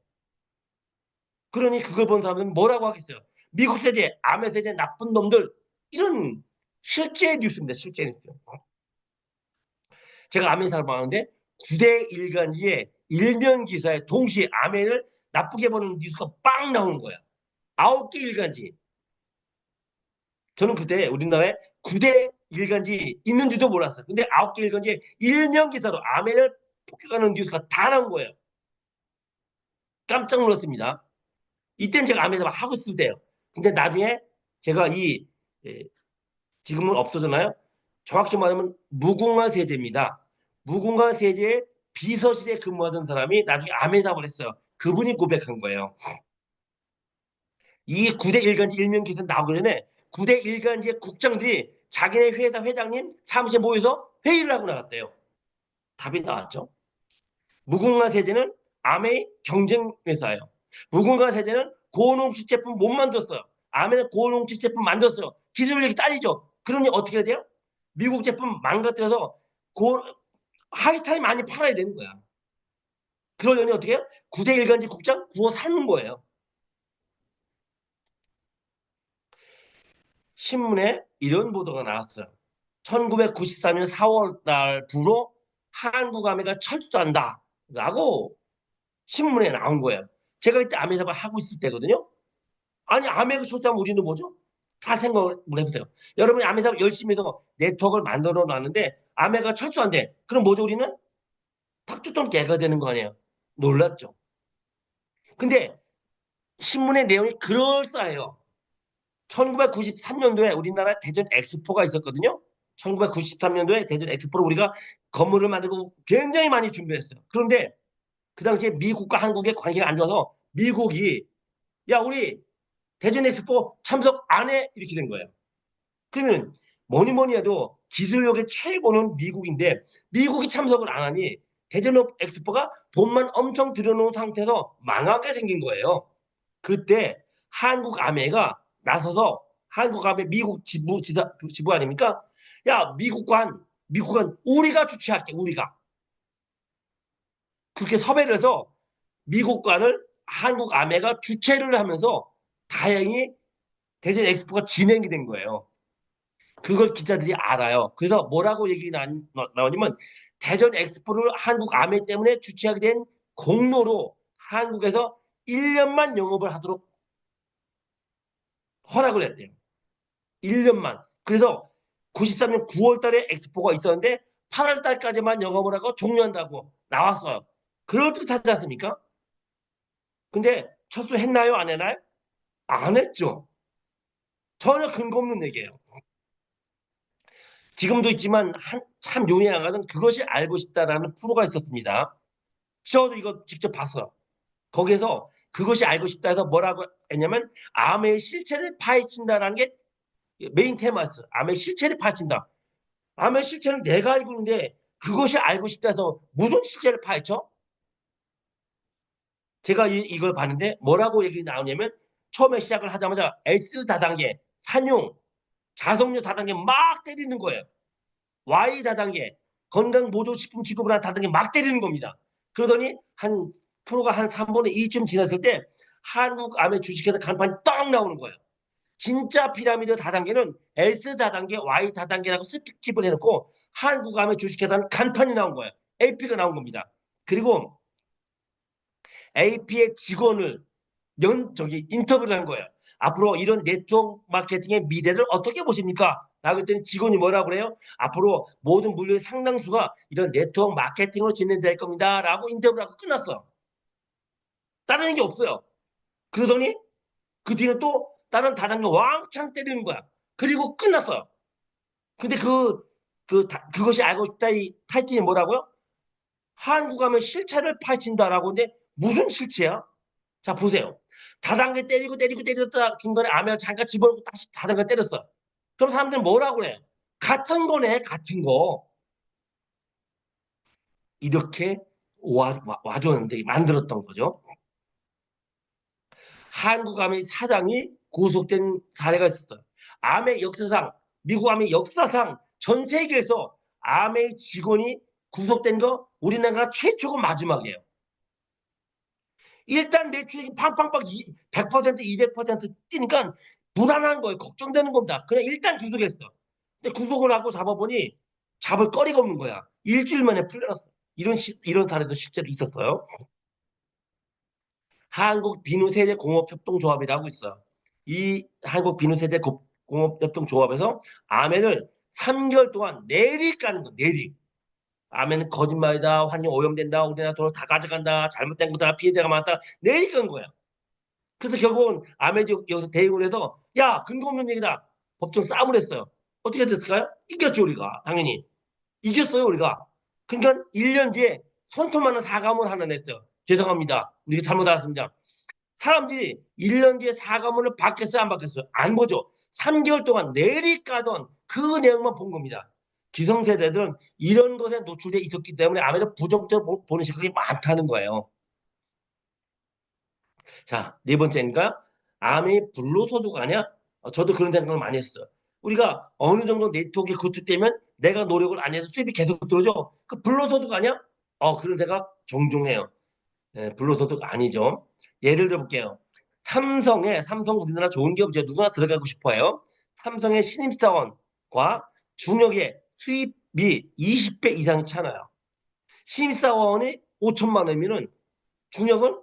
그러니 그걸 본 사람들은 뭐라고 하겠어요? 미국 세제, 아메 세제 나쁜 놈들 이런 실제 뉴스입니다. 실제 뉴스. 제가 아메 사를 봤는데 9대 일간지에 일면 기사에 동시에 아메를 나쁘게 보는 뉴스가 빵 나오는 거야. 9개 일간지. 저는 그때 우리나라에 9대 일간지 있는지도 몰랐어요. 근데 9개 일간지에 일면 기사로 아메를 폭격하는 뉴스가 다 나온 거예요. 깜짝 놀랐습니다. 이때는 제가 아메에서 막 하고 있을 때요. 근데 나중에 제가 예, 지금은 없어졌나요? 정확히 말하면 무궁화 세제입니다. 무궁화 세제의 비서실에 근무하던 사람이 나중에 아메답을 했어요. 그분이 고백한 거예요. 이 9대 일간지 일면 기사 나오기 전에 9대 일간지의 국장들이 자기네 회사 회장님 사무실에 모여서 회의를 하고 나갔대요. 답이 나왔죠. 무궁화 세제는 아메의 경쟁 회사예요. 무궁화 세제는 고농축 제품 못 만들었어요. 아메는 고농축 제품 만들었어요. 기술력이 딸리죠. 그러니 어떻게 해야 돼요? 미국 제품 망가뜨려서 하이타임 많이 팔아야 되는 거야. 그러려니 어떻게 해요? 9대 일간지 국장 구워 사는 거예요. 신문에 이런 보도가 나왔어요. 1994년 4월 달부로 한국 아메가 철수한다. 라고 신문에 나온 거예요. 제가 이때 아메답을 하고 있을 때거든요. 아니 아메가 철수하면 우리는 뭐죠? 다 생각을 해보세요. 여러분이 아메답 열심히 해서 네트워크를 만들어 놨는데 아메가 철수한대. 그럼 뭐죠 우리는? 탁주통 개가 되는 거 아니에요. 놀랐죠. 근데 신문의 내용이 그럴싸해요. 1993년도에 우리나라 대전 엑스포가 있었거든요. 1993년도에 대전 엑스포를 우리가 건물을 만들고 굉장히 많이 준비했어요. 그런데 그 당시에 미국과 한국의 관계가 안 좋아서 미국이 야 우리 대전 엑스포 참석 안 해 이렇게 된 거예요. 그러면 뭐니 뭐니 해도 기술력의 최고는 미국인데 미국이 참석을 안 하니 대전 엑스포가 돈만 엄청 들여놓은 상태에서 망하게 생긴 거예요. 그때 한국 아메가 나서서 한국 아메 미국 지부 아닙니까? 야 미국관 우리가 주최할게 우리가 그렇게 섭외를 해서 미국관을 한국아메가 주최를 하면서 다행히 대전 엑스포가 진행이 된 거예요. 그걸 기자들이 알아요. 그래서 뭐라고 얘기 나오냐면 대전 엑스포를 한국아메 때문에 주최하게 된 공로로 한국에서 1년만 영업을 하도록 허락을 했대요. 1년만. 그래서 93년 9월 달에 엑스포가 있었는데 8월 달까지만 영업을 하고 종료한다고 나왔어요. 그럴듯하지 않습니까? 근데 철수했나요? 안 했나요? 안 했죠. 전혀 근거 없는 얘기예요. 지금도 있지만 참 유명하던 그것이 알고 싶다라는 프로가 있었습니다. 쇼도 이거 직접 봤어요. 거기에서 그것이 알고 싶다 해서 뭐라고 했냐면 암의 실체를 파헤친다라는 게 메인 테마였어요. 암의 실체를 파헤친다. 암의 실체는 내가 알고 있는데 그것이 알고 싶다 해서 무슨 실체를 파헤쳐? 제가 이걸 봤는데 뭐라고 얘기 나오냐면 처음에 시작을 하자마자 S 다단계, 산용, 자석류 다단계 막 때리는 거예요. Y 다단계, 건강보조식품 취급을 한 다단계 막 때리는 겁니다. 그러더니 한 프로가 한 3분의 2쯤 지났을 때 한국암의 주식회사 간판이 떡 나오는 거예요. 진짜 피라미드 다단계는 S 다단계, Y 다단계라고 스킵을 해놓고 한국암의 주식회사는 간판이 나온 거예요. AP가 나온 겁니다. 그리고 AP의 직원을 인터뷰를 한 거예요. 앞으로 이런 네트워크 마케팅의 미래를 어떻게 보십니까? 라고 했더니 직원이 뭐라고 그래요? 앞으로 모든 물류의 상당수가 이런 네트워크 마케팅으로 진행될 겁니다. 라고 인터뷰를 하고 끝났어요. 다른 게 없어요. 그러더니 그 뒤에 또 다른 다단계 왕창 때리는 거야. 그리고 끝났어요. 근데 그것이 알고 싶다 이 타이틀이 뭐라고요? 한국하면 실체를 파헤친다라고 하는데 무슨 실체야? 자, 보세요. 다단계 때리고 때리고 때렸다 중간에 아메를 잠깐 집어넣고 다시 다단계 때렸어. 그럼 사람들은 뭐라고 그래? 같은 거네, 같은 거. 이렇게 와줬는데 만들었던 거죠. 한국암의 사장이 구속된 사례가 있었어요. 암의 역사상, 미국 암의 역사상 전 세계에서 암의 직원이 구속된 거 우리나라가 최초고 마지막이에요. 일단 매출이 팡팡팡 100% 200% 뛰니까 불안한 거예요. 걱정되는 겁니다. 그냥 일단 구속했어. 근데 구속을 하고 잡아보니 잡을 거리가 없는 거야. 일주일 만에 풀려났어. 이런 사례도 실제로 있었어요. 한국비누세제공업협동조합이라고 있어요. 이 한국비누세제공업협동조합에서 아멘을 3개월 동안 내리 까는 거, 내리. 아멘은 거짓말이다, 환경 오염된다, 우리나라 돈을 다 가져간다, 잘못된 거다, 피해자가 많다, 내리 깐 거야. 그래서 결국은 아멘이 여기서 대응을 해서 야, 근거 없는 얘기다. 법정 싸움을 했어요. 어떻게 됐을까요? 이겼죠, 우리가. 당연히. 이겼어요, 우리가. 그러니까 1년 뒤에 손톱만한 사과문 하나 냈어요. 죄송합니다. 우리가 잘못 알았습니다. 사람들이 1년 뒤에 사과문을 받겠어요, 안 받겠어요? 안 보죠. 3개월 동안 내리 까던 그 내용만 본 겁니다. 기성세대들은 이런 것에 노출돼 있었기 때문에 아무래도 부정적으로 보는 시각이 많다는 거예요. 자, 네 번째니까 암이 불로소득 아니야? 저도 그런 생각을 많이 했어요. 우리가 어느 정도 네트워크에 구축되면 내가 노력을 안 해도 수입이 계속 들어오죠. 그 불로소득 아니야? 그런 생각 종종 해요. 불로소득 아니죠. 예를 들어 볼게요. 삼성 우리나라 좋은 기업이죠. 누구나 들어가고 싶어요. 삼성의 신입사원과 중역의 수입이 20배 이상이 차나요. 신입사원이 5천만 원이면은 중역은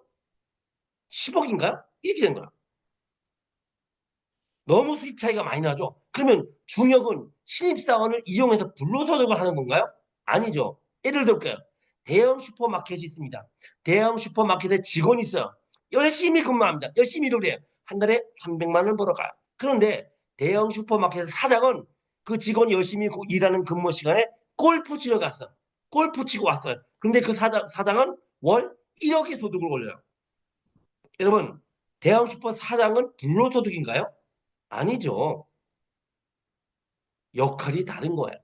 10억인가요? 이렇게 된 거야. 너무 수입 차이가 많이 나죠. 그러면 중역은 신입사원을 이용해서 불로소득을 하는 건가요? 아니죠. 예를 들게요. 대형 슈퍼마켓이 있습니다. 대형 슈퍼마켓에 직원이 있어요. 열심히 근무합니다. 열심히 일을 해요. 한 달에 300만 원 벌어가요. 그런데 대형 슈퍼마켓 사장은 그 직원이 열심히 일하는 근무 시간에 골프 치러 갔어. 골프 치고 왔어요. 근데 그 사장은 월 1억의 소득을 올려요. 여러분, 대형 슈퍼 사장은 불로소득인가요? 아니죠. 역할이 다른 거예요.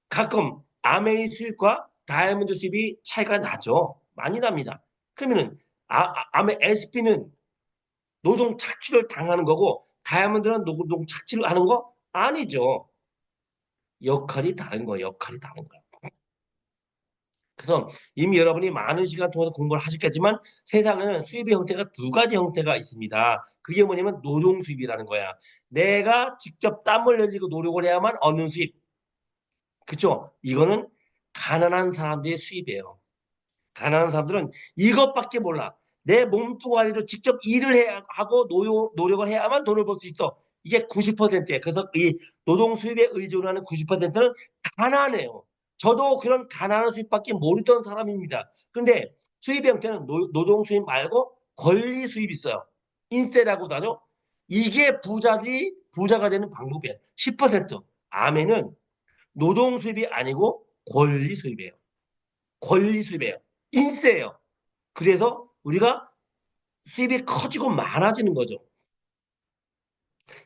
가끔 아메이 수입과 다이아몬드 수입이 차이가 나죠. 많이 납니다. 그러면은 아메 SP는 노동 착취를 당하는 거고 다이아몬드는 노동 착취를 하는 거 아니죠. 역할이 다른 거예요. 역할이 다른 거예요. 그래서 이미 여러분이 많은 시간 통해서 공부를 하셨겠지만 세상에는 수입의 형태가 두 가지 형태가 있습니다. 그게 뭐냐면 노동 수입이라는 거야. 내가 직접 땀을 흘리고 노력을 해야만 얻는 수입. 그쵸? 이거는 가난한 사람들의 수입이에요. 가난한 사람들은 이것밖에 몰라. 내 몸뚱아리로 직접 일을 해야 하고 노력을 해야만 돈을 벌 수 있어. 이게 90%예요. 그래서 이 노동 수입에 의존하는 90%는 가난해요. 저도 그런 가난한 수입밖에 모르던 사람입니다. 근데 수입의 형태는 노동 수입 말고 권리 수입이 있어요. 인세라고도 하죠. 이게 부자들이 부자가 되는 방법이에요. 10%. 아멘은 노동 수입이 아니고 권리 수입이에요. 권리 수입이에요. 인세예요. 그래서 우리가 수입이 커지고 많아지는 거죠.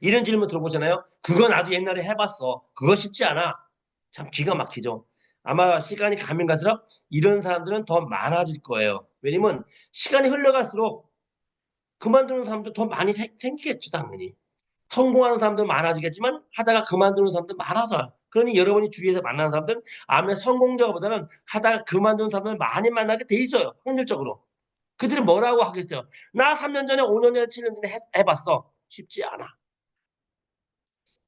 이런 질문 들어보잖아요. 그거 나도 옛날에 해봤어. 그거 쉽지 않아. 참 기가 막히죠. 아마 시간이 가면 갈수록 이런 사람들은 더 많아질 거예요. 왜냐면 시간이 흘러갈수록 그만두는 사람도 더 많이 생기겠죠, 당연히. 성공하는 사람도 많아지겠지만 하다가 그만두는 사람도 많아져요. 그러니 여러분이 주위에서 만나는 사람들은 아마 성공자보다는 하다가 그만두는 사람을 많이 만나게 돼 있어요. 확률적으로. 그들이 뭐라고 하겠어요? 나 3년 전에 5년 전에 7년 전에 해봤어. 쉽지 않아.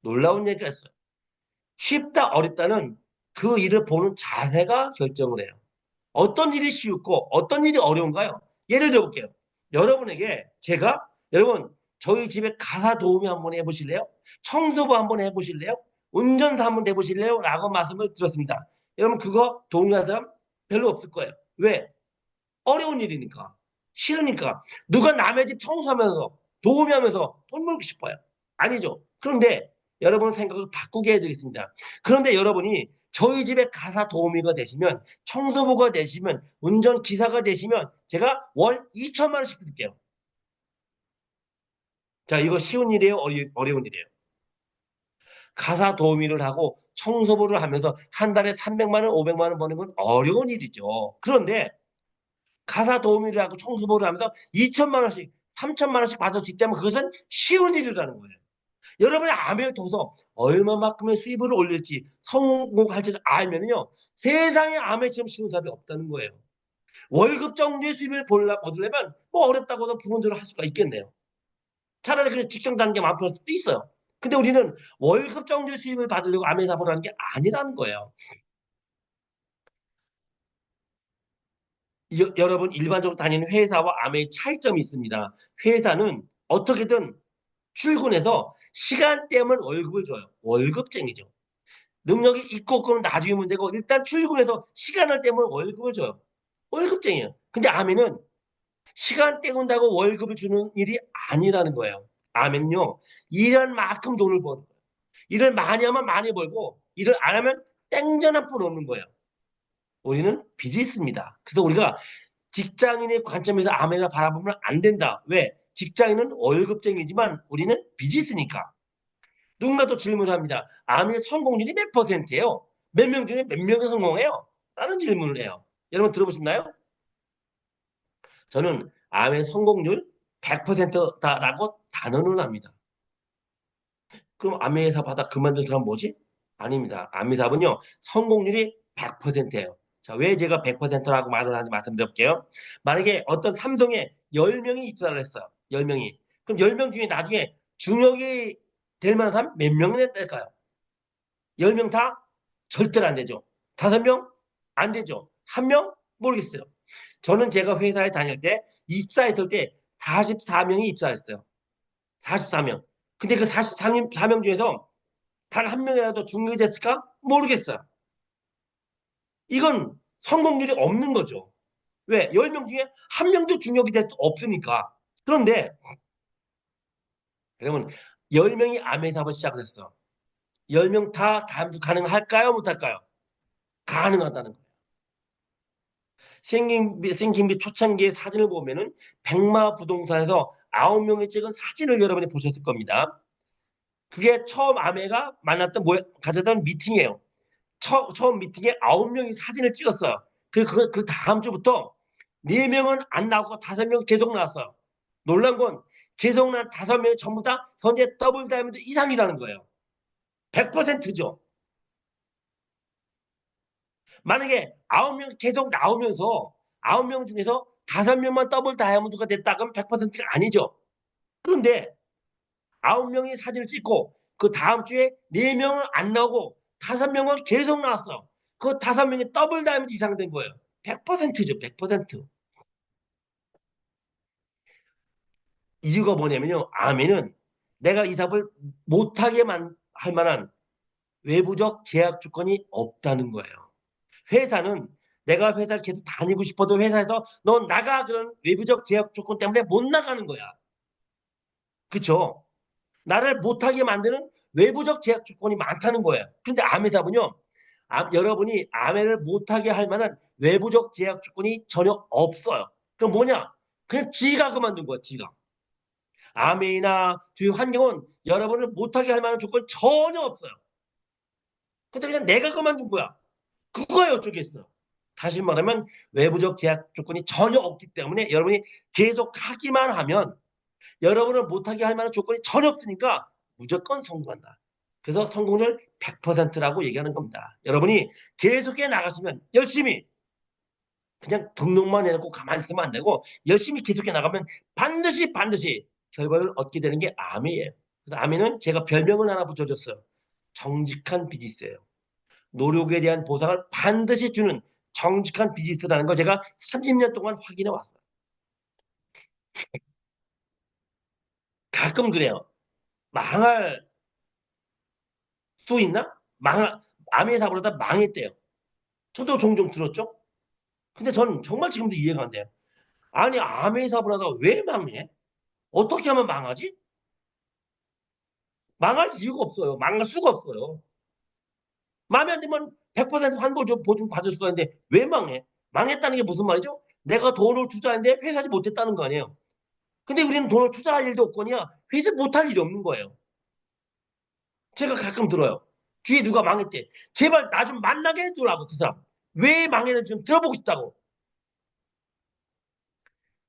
놀라운 얘기가 있어요. 쉽다 어렵다는 그 일을 보는 자세가 결정을 해요. 어떤 일이 쉽고 어떤 일이 어려운가요? 예를 들어볼게요. 여러분에게 제가 여러분 저희 집에 가사 도우미 한번 해보실래요? 청소부 한번 해보실래요? 운전사 한번 해보실래요? 라고 말씀을 드렸습니다. 여러분 그거 동의하는 사람 별로 없을 거예요. 왜? 어려운 일이니까. 싫으니까. 누가 남의 집 청소하면서 도우미 하면서 돈 벌고 싶어요. 아니죠. 그런데 여러분 생각을 바꾸게 해드리겠습니다. 그런데 여러분이 저희 집에 가사 도우미가 되시면 청소부가 되시면 운전기사가 되시면 제가 월 2천만 원씩 드릴게요. 자, 이거 쉬운 일이에요? 어려운 일이에요? 가사 도우미를 하고 청소부를 하면서 한 달에 300만 원, 500만 원 버는 건 어려운 일이죠. 그런데 가사 도우미를 하고 청소부를 하면서 2천만 원씩, 3천만 원씩 받을 수 있다면 그것은 쉬운 일이라는 거예요. 여러분의 아멘을 통해서 얼마만큼의 수입을 올릴지 성공할지를 알면요. 세상에 아멘 시험 쉬운 답이 없다는 거예요. 월급 정도의 수입을 얻으려면 뭐 어렵다고도 부분적으로 할 수가 있겠네요. 차라리 그냥 직장 단계 많을 수도 있어요. 근데 우리는 월급 정도의 수입을 받으려고 아멘 사보라는 게 아니라는 거예요. 여러분 일반적으로 다니는 회사와 아멘의 차이점이 있습니다. 회사는 어떻게든 출근해서 시간 때문에 월급을 줘요. 월급쟁이죠. 능력이 있고 그건 나중에 문제고 일단 출근해서 시간을 때문에 월급을 줘요. 월급쟁이에요. 근데 아멘은 시간 때운다고 월급을 주는 일이 아니라는 거예요. 아멘요. 일한 만큼 돈을 버는 거예요. 일을 많이 하면 많이 벌고 일을 안 하면 땡전 한 푼 없는 거예요. 우리는 빚이 있습니다. 그래서 우리가 직장인의 관점에서 아멘을 바라보면 안 된다. 왜? 직장인은 월급쟁이지만 우리는 빚이 있으니까. 누군가 또 질문을 합니다. 아멘의 성공률이 몇 %예요? 몇 명 중에 몇 명이 성공해요? 라는 질문을 해요. 여러분 들어보셨나요? 저는 아멘 성공률 100%다라고 단언을 합니다. 그럼 아멘회사 받아 그만둔 사람 뭐지? 아닙니다. 아멘사은요 성공률이 100%예요. 자, 왜 제가 100%라고 말을 하는지 말씀드릴게요. 만약에 어떤 삼성에 10명이 입사를 했어요. 10명이. 그럼 10명 중에 나중에 중역이 될 만한 사람 몇 명이나 될까요? 10명 다? 절대로 안 되죠. 5명? 안 되죠. 1명? 모르겠어요. 저는 제가 회사에 다닐 때 입사했을 때 44명이 입사했어요. 44명. 근데 그 44명 중에서 단 한 명이라도 중용이 됐을까? 모르겠어요. 이건 성공률이 없는 거죠. 왜? 10명 중에 한 명도 중용이 될 수 없으니까. 그런데 여러분 10명이 암의 사업을 시작을 했어. 10명 다 가능할까요? 못할까요? 가능하다는 거예요. 생김비 초창기의 사진을 보면은 백마 부동산에서 9명이 찍은 사진을 여러분이 보셨을 겁니다. 그게 처음 아내가 가졌던 미팅이에요. 처음 미팅에 9명이 사진을 찍었어요. 그 다음 주부터 4명은 안 나오고 5명 계속 나왔어요. 놀란 건 계속 난 5명이 전부 다 현재 더블 다이아몬드 이상이라는 거예요. 100%죠. 만약에 9명 계속 나오면서 9명 중에서 5명만 더블 다이아몬드가 됐다 그러면 100%가 아니죠. 그런데 9명이 사진을 찍고 그 다음 주에 4명은 안 나오고 5명은 계속 나왔어. 그 5명이 더블 다이아몬드 이상 된 거예요. 100%죠. 100%. 이유가 뭐냐면요. 아멘은 내가 이 사업을 못하게만 할 만한 외부적 제약 조건이 없다는 거예요. 회사는 내가 회사를 계속 다니고 싶어도 회사에서 너 나가 그런 외부적 제약 조건 때문에 못 나가는 거야. 그쵸? 나를 못하게 만드는 외부적 제약 조건이 많다는 거예요. 근데 아메사은요, 여러분이 아멘을 못하게 할 만한 외부적 제약 조건이 전혀 없어요. 그럼 뭐냐? 그냥 지가 그만둔 거야, 지가. 아멘이나 주위 환경은 여러분을 못하게 할 만한 조건이 전혀 없어요. 근데 그냥 내가 그만둔 거야. 그거에 어쩌겠어. 다시 말하면 외부적 제약 조건이 전혀 없기 때문에 여러분이 계속 하기만 하면 여러분을 못하게 할 만한 조건이 전혀 없으니까 무조건 성공한다. 그래서 성공률 100%라고 얘기하는 겁니다. 여러분이 계속해 나가시면 열심히 그냥 등록만 해놓고 가만히 있으면 안 되고 열심히 계속해 나가면 반드시 결과를 얻게 되는 게 아미예요. 그래서 아미는 제가 별명을 하나 붙여줬어요. 정직한 비즈니스예요. 노력에 대한 보상을 반드시 주는 정직한 비즈니스라는 걸 제가 30년 동안 확인해 왔어요. 가끔 그래요. 망할 수 있나? 아미의 사고로다 망했대요. 저도 종종 들었죠? 근데 저는 정말 지금도 이해가 안 돼요. 아니, 아미의 사고로다 왜 망해? 어떻게 하면 망하지? 망할 이유가 없어요. 망할 수가 없어요. 마음에 안 들면 100% 환불 보증 받을 수가 있는데 왜 망해? 망했다는 게 무슨 말이죠? 내가 돈을 투자했는데 회사지 못했다는 거 아니에요. 근데 우리는 돈을 투자할 일도 없거니와 회사 못할 일이 없는 거예요. 제가 가끔 들어요. 뒤에 누가 망했대. 제발 나 좀 만나게 해두라고 그 사람. 왜 망했는지 좀 들어보고 싶다고.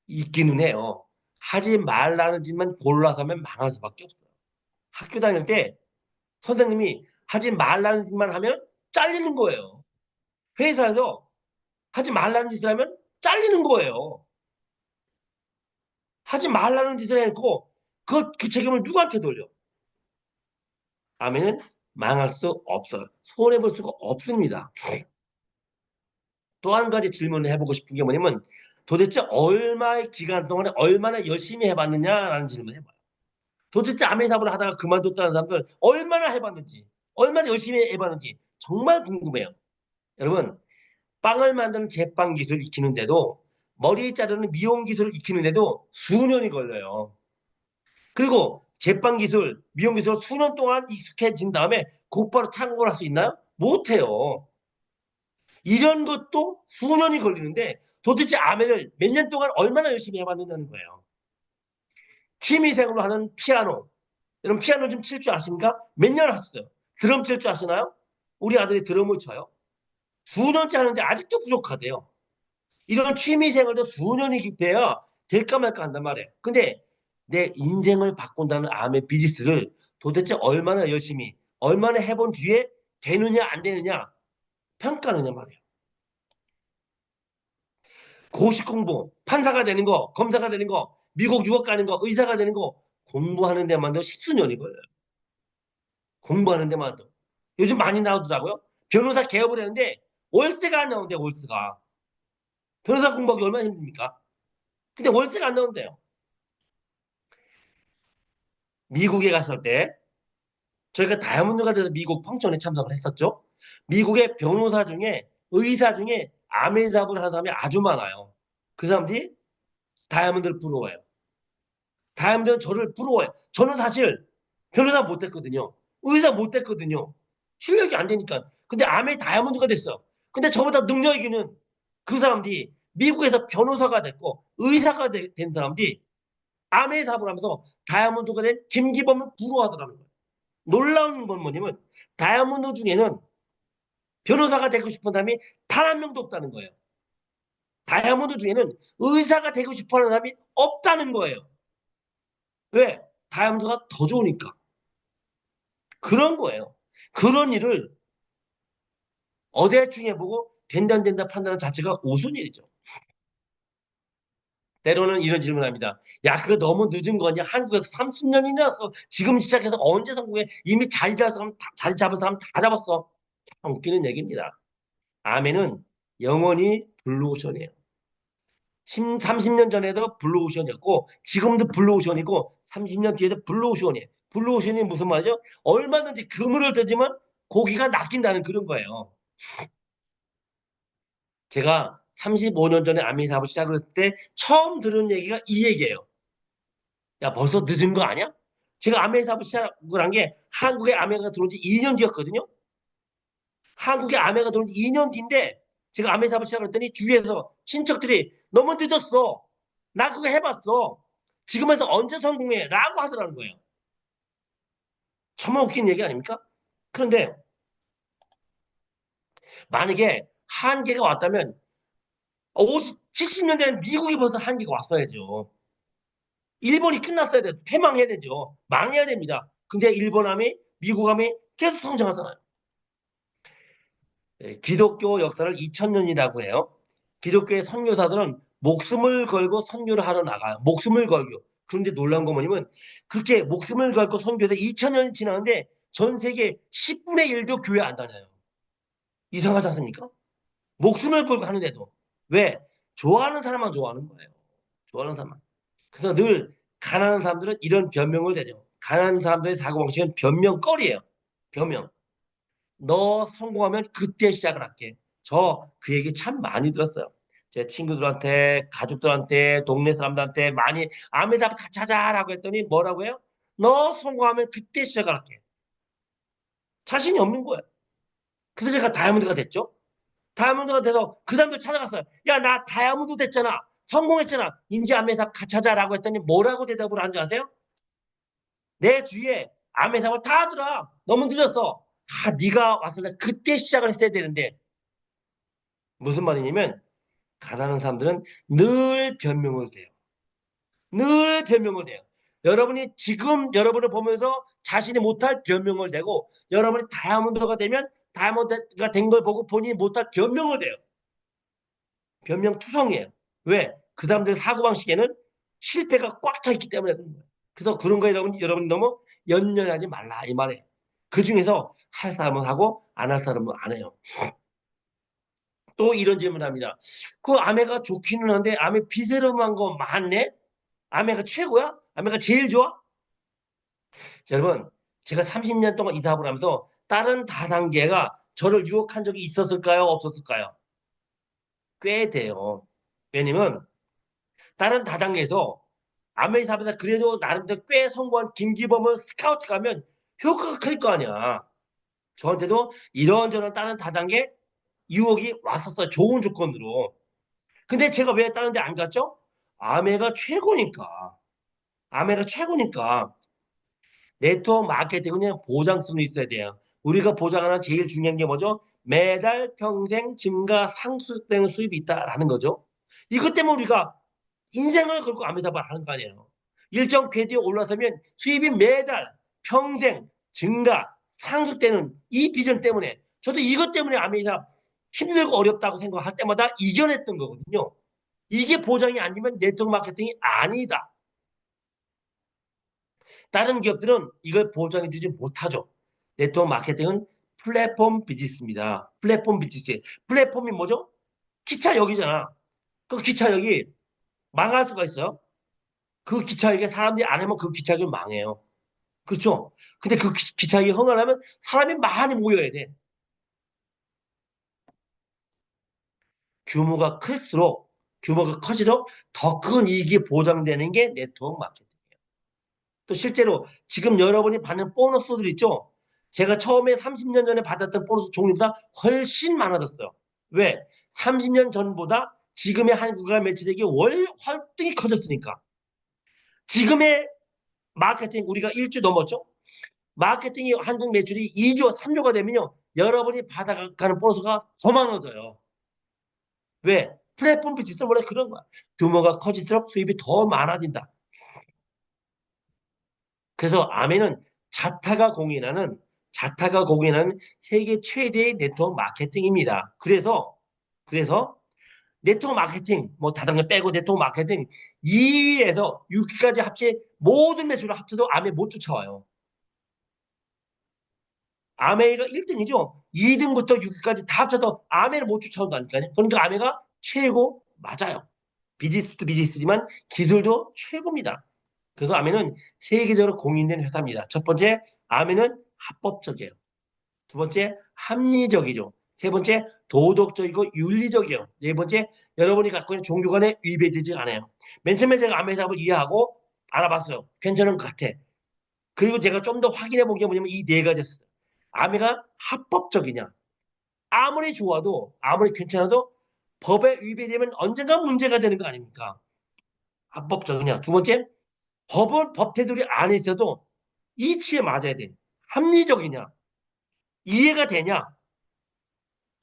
있기는 해요. 하지 말라는 짓만 골라서 하면 망할 수밖에 없어요. 학교 다닐 때 선생님이 하지 말라는 짓만 하면 잘리는 거예요. 회사에서 하지 말라는 짓을 하면 잘리는 거예요. 하지 말라는 짓을 해놓고 그 책임을 누구한테 돌려? 아멘은 망할 수 없어요. 손해볼 수가 없습니다. 또 한 가지 질문을 해보고 싶은 게 뭐냐면 도대체 얼마의 기간 동안에 얼마나 열심히 해봤느냐라는 질문을 해봐요. 도대체 아멘 사업을 하다가 그만뒀다는 사람들 얼마나 해봤는지 얼마나 열심히 해봤는지 정말 궁금해요. 여러분 빵을 만드는 제빵 기술 익히는데도 머리 자르는 미용 기술 익히는데도 수년이 걸려요. 그리고 제빵 기술, 미용 기술 수년 동안 익숙해진 다음에 곧바로 창업을 할 수 있나요? 못해요. 이런 것도 수년이 걸리는데 도대체 아멘을 몇 년 동안 얼마나 열심히 해봤느냐는 거예요. 취미생으로 하는 피아노. 여러분 피아노 좀 칠 줄 아십니까? 몇 년 하셨어요? 드럼 칠 줄 아시나요? 우리 아들이 드럼을 쳐요. 수년째 하는데 아직도 부족하대요. 이런 취미생활도 수년이 돼야 될까 말까 한단 말이에요. 근데 내 인생을 바꾼다는 아멘 비즈니스를 도대체 얼마나 열심히 얼마나 해본 뒤에 되느냐 안 되느냐 평가하느냐 말이에요. 고시 공부, 판사가 되는 거, 검사가 되는 거, 미국 유학 가는 거, 의사가 되는 거 공부하는 데만도 십수년이 걸려요. 공부하는 데만도. 요즘 많이 나오더라고요. 변호사 개업을 했는데 월세가 안 나온대, 월세가. 변호사 공부하기 얼마나 힘듭니까? 근데 월세가 안 나온대요. 미국에 갔을 때 저희가 다이아몬드가 돼서 미국 펑션에 참석을 했었죠. 미국의 변호사 중에 의사 중에 아멘 사업을 하는 사람이 아주 많아요. 그 사람들이 다이아몬드를 부러워해요. 다이아몬드는 저를 부러워해요. 저는 사실 변호사 못했거든요. 의사 못했거든요. 실력이 안 되니까. 근데 아멘 다이아몬드가 됐어. 근데 저보다 능력 있는 그 사람들이 미국에서 변호사가 됐고 의사가 된 사람들이 아멘 사업을 하면서 다이아몬드가 된 김기범을 부러워하더라는 거예요. 놀라운 건 뭐냐면 다이아몬드 중에는 변호사가 되고 싶은 사람이 단 한 명도 없다는 거예요. 다이아몬드 중에는 의사가 되고 싶어하는 사람이 없다는 거예요. 왜? 다이아몬드가 더 좋으니까. 그런 거예요. 그런 일을 어대충 해보고 된다 안 된다 판단하는 자체가 우스운 일이죠. 때로는 이런 질문을 합니다. 야, 그거 너무 늦은 거냐? 한국에서 30년이나 지금 시작해서 언제 성공해? 이미 자리 잡은 사람 다 잡았어. 참 웃기는 얘기입니다. 아멘은 영원히 블루오션이에요. 30년 전에도 블루오션이었고 지금도 블루오션이고 30년 뒤에도 블루오션이에요. 블루오션이 무슨 말이죠? 얼마든지 그물을 던지면 고기가 낚인다는 그런 거예요. 제가 35년 전에 아메 사업을 시작을 했을 때 처음 들은 얘기가 이 얘기예요. 야, 벌써 늦은 거 아니야? 제가 아메 사업을 시작을 한 게 한국에 아메가 들어온 지 2년 뒤였거든요. 한국에 아메가 들어온 지 2년 뒤인데 제가 아메 사업을 시작을 했더니 주위에서 친척들이 너무 늦었어. 나 그거 해봤어. 지금에서 언제 성공해? 라고 하더라는 거예요. 정말 웃긴 얘기 아닙니까? 그런데 만약에 한계가 왔다면 50, 70년 전에 미국이 벌써 한계가 왔어야죠. 일본이 끝났어야 돼요. 패망해야 되죠. 망해야 됩니다. 근데 일본함이 미국함이 계속 성장하잖아요. 기독교 역사를 2000년이라고 해요. 기독교의 선교사들은 목숨을 걸고 선교를 하러 나가요. 목숨을 걸고. 그런데 놀라운 거 뭐냐면 그렇게 목숨을 걸고 선교해서 2000년이 지나는데 전 세계 10분의 1도 교회 안 다녀요. 이상하지 않습니까? 목숨을 걸고 하는데도. 왜? 좋아하는 사람만 좋아하는 거예요. 좋아하는 사람만. 그래서 늘 가난한 사람들은 이런 변명을 대죠. 가난한 사람들의 사고방식은 변명거리예요. 변명. 너 성공하면 그때 시작을 할게. 저 그 얘기 참 많이 들었어요. 제 친구들한테, 가족들한테, 동네 사람들한테 많이 아메답 같이 하자라고 했더니 뭐라고 해요? 너 성공하면 그때 시작을 할게. 자신이 없는 거예요. 그래서 제가 다이아몬드가 됐죠. 다이아몬드가 돼서 그 사람들 찾아갔어요. 야, 나 다이아몬드 됐잖아. 성공했잖아. 인지 아메답 같이 하자라고 했더니 뭐라고 대답을 하는지 아세요? 내 주위에 아메답을 다 하더라. 너무 늦었어. 아, 네가 왔을 때 그때 시작을 했어야 되는데 무슨 말이냐면 가난한 사람들은 늘 변명을 돼요. 늘 변명을 돼요. 여러분이 지금 여러분을 보면서 자신이 못할 변명을 대고 여러분이 다이아몬드가 되면 다이아몬드가 된 걸 보고 본인이 못할 변명을 대요. 변명투성이에요. 왜? 그 사람들의 사고방식에는 실패가 꽉 차 있기 때문에 그런 거예요. 그래서 그런 거 여러분 너무 연연하지 말라 이 말이에요. 그 중에서 할 사람은 하고 안 할 사람은 안 해요. 또 이런 질문을 합니다. 그 아메가 좋기는 한데 아메 비세럼한 거 많네? 아메가 최고야? 아메가 제일 좋아? 자, 여러분 제가 30년 동안 이 사업을 하면서 다른 다단계가 저를 유혹한 적이 있었을까요? 없었을까요? 꽤 돼요. 왜냐면 다른 다단계에서 아메 사업에서 그래도 나름대로 꽤 성공한 김기범을 스카우트 가면 효과가 클 거 아니야. 저한테도 이런저런 다른 다단계 유혹이 왔었어요. 좋은 조건으로. 근데 제가 왜 다른 데 안 갔죠? 아메가 최고니까. 아메가 최고니까. 네트워크 마케팅은 보장성이 있어야 돼요. 우리가 보장하는 제일 중요한 게 뭐죠? 매달 평생 증가 상승되는 수입이 있다라는 거죠. 이것 때문에 우리가 인생을 걸고 아메다바를 하는 거 아니에요. 일정 궤도에 올라서면 수입이 매달 평생 증가 상승되는 이 비전 때문에 저도 이것 때문에 아메다 힘들고 어렵다고 생각할 때마다 이겨냈던 거거든요. 이게 보장이 아니면 네트워크 마케팅이 아니다. 다른 기업들은 이걸 보장해 주지 못하죠. 네트워크 마케팅은 플랫폼 비즈니스입니다. 플랫폼 비즈니스. 플랫폼이 뭐죠? 기차역이잖아. 그 기차역이 망할 수가 있어요. 그 기차역에 사람들이 안 하면 그 기차역이 망해요. 그렇죠? 근데 그 기차역이 흥하려면 사람이 많이 모여야 돼. 규모가 클수록, 규모가 커질수록 더 큰 이익이 보장되는 게 네트워크 마케팅. 또 실제로 지금 여러분이 받는 보너스들 있죠? 제가 처음에 30년 전에 받았던 보너스 종류보다 훨씬 많아졌어요. 왜? 30년 전보다 지금의 한국과 매출액이 활등이 커졌으니까. 지금의 마케팅 우리가 1조 넘었죠? 마케팅이 한국 매출이 2조, 3조가 되면요. 여러분이 받아가는 보너스가 더 많아져요. 왜? 플랫폼 비즈니스 원래 그런 거야. 규모가 커질수록 수입이 더 많아진다. 그래서 아메는 자타가 공인하는 세계 최대의 네트워크 마케팅입니다. 그래서 그래서 네트워크 마케팅, 뭐 다른 거 빼고 네트워크 마케팅 2위에서 6위까지 합치 모든 매출을 합쳐도 아메 못 쫓아와요. 아메가 1등이죠. 2등부터 6위까지 다 합쳐도 아메를 못 쫓아온다니까요. 그러니까 아메가 최고 맞아요. 비즈니스도 비즈니스지만 기술도 최고입니다. 그래서 아메는 세계적으로 공인된 회사입니다. 첫 번째, 아메는 합법적이에요. 두 번째, 합리적이죠. 세 번째, 도덕적이고 윤리적이에요. 네 번째, 여러분이 갖고 있는 종교 간에 위배되지 않아요. 맨 처음에 제가 아메 사업을 이해하고 알아봤어요. 괜찮은 것 같아. 그리고 제가 좀 더 확인해 본 게 뭐냐면 이 네 가지였어요. 아메가 합법적이냐? 아무리 좋아도 아무리 괜찮아도 법에 위배되면 언젠가 문제가 되는 거 아닙니까? 합법적이냐? 두 번째, 법은 법 테두리 안에 있어도 이치에 맞아야 돼. 합리적이냐? 이해가 되냐?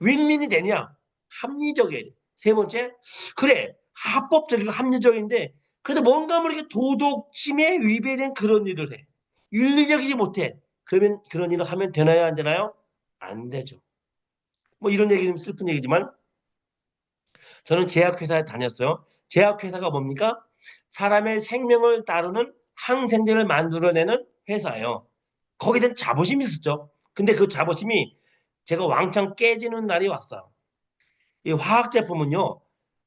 윈윈이 되냐? 합리적이어야 돼. 세 번째, 그래, 합법적이고 합리적인데 그래도 뭔가 모르게 도덕심에 위배된 그런 일을 해. 윤리적이지 못해. 그러면 그런 일을 하면 되나요? 안 되나요? 안 되죠. 뭐 이런 얘기 좀 슬픈 얘기지만 저는 제약회사에 다녔어요. 제약회사가 뭡니까? 사람의 생명을 다루는 항생제를 만들어내는 회사예요. 거기에 대한 자부심이 있었죠. 근데 그 자부심이 제가 왕창 깨지는 날이 왔어요. 이 화학 제품은요,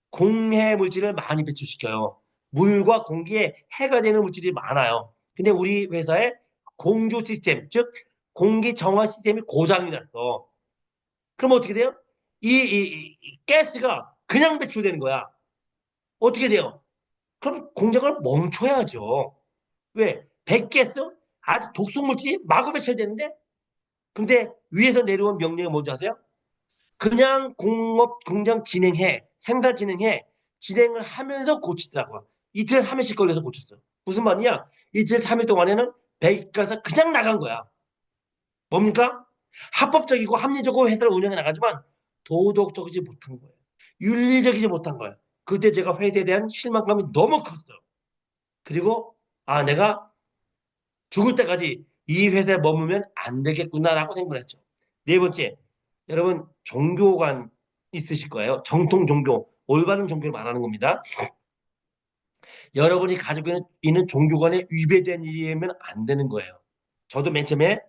공해 물질을 많이 배출시켜요. 물과 공기에 해가 되는 물질이 많아요. 근데 우리 회사의 공조 시스템, 즉 공기 정화 시스템이 고장이 났어. 그럼 어떻게 돼요? 이 가스가 그냥 배출되는 거야. 어떻게 돼요? 그럼 공장을 멈춰야죠. 왜? 백가스 아주 독성 물질이 마구 배출되는데, 근데 위에서 내려온 명령이 뭔지 아세요? 그냥 공장 진행해, 생산 진행해, 진행을 하면서 고치더라고요. 이틀 3일씩 걸려서 고쳤어요. 무슨 말이냐? 이틀 3일 동안에는 배가서 그냥 나간 거야. 뭡니까? 합법적이고 합리적으로 회사를 운영해 나가지만 도덕적이지 못한 거예요. 윤리적이지 못한 거예요. 그때 제가 회사에 대한 실망감이 너무 컸어요. 그리고 아, 내가 죽을 때까지 이 회사에 머무면 안 되겠구나라고 생각을 했죠. 네 번째, 여러분 종교관 있으실 거예요. 정통 종교, 올바른 종교를 말하는 겁니다. 여러분이 가지고 있는 종교관에 위배된 일이면 안 되는 거예요. 저도 맨 처음에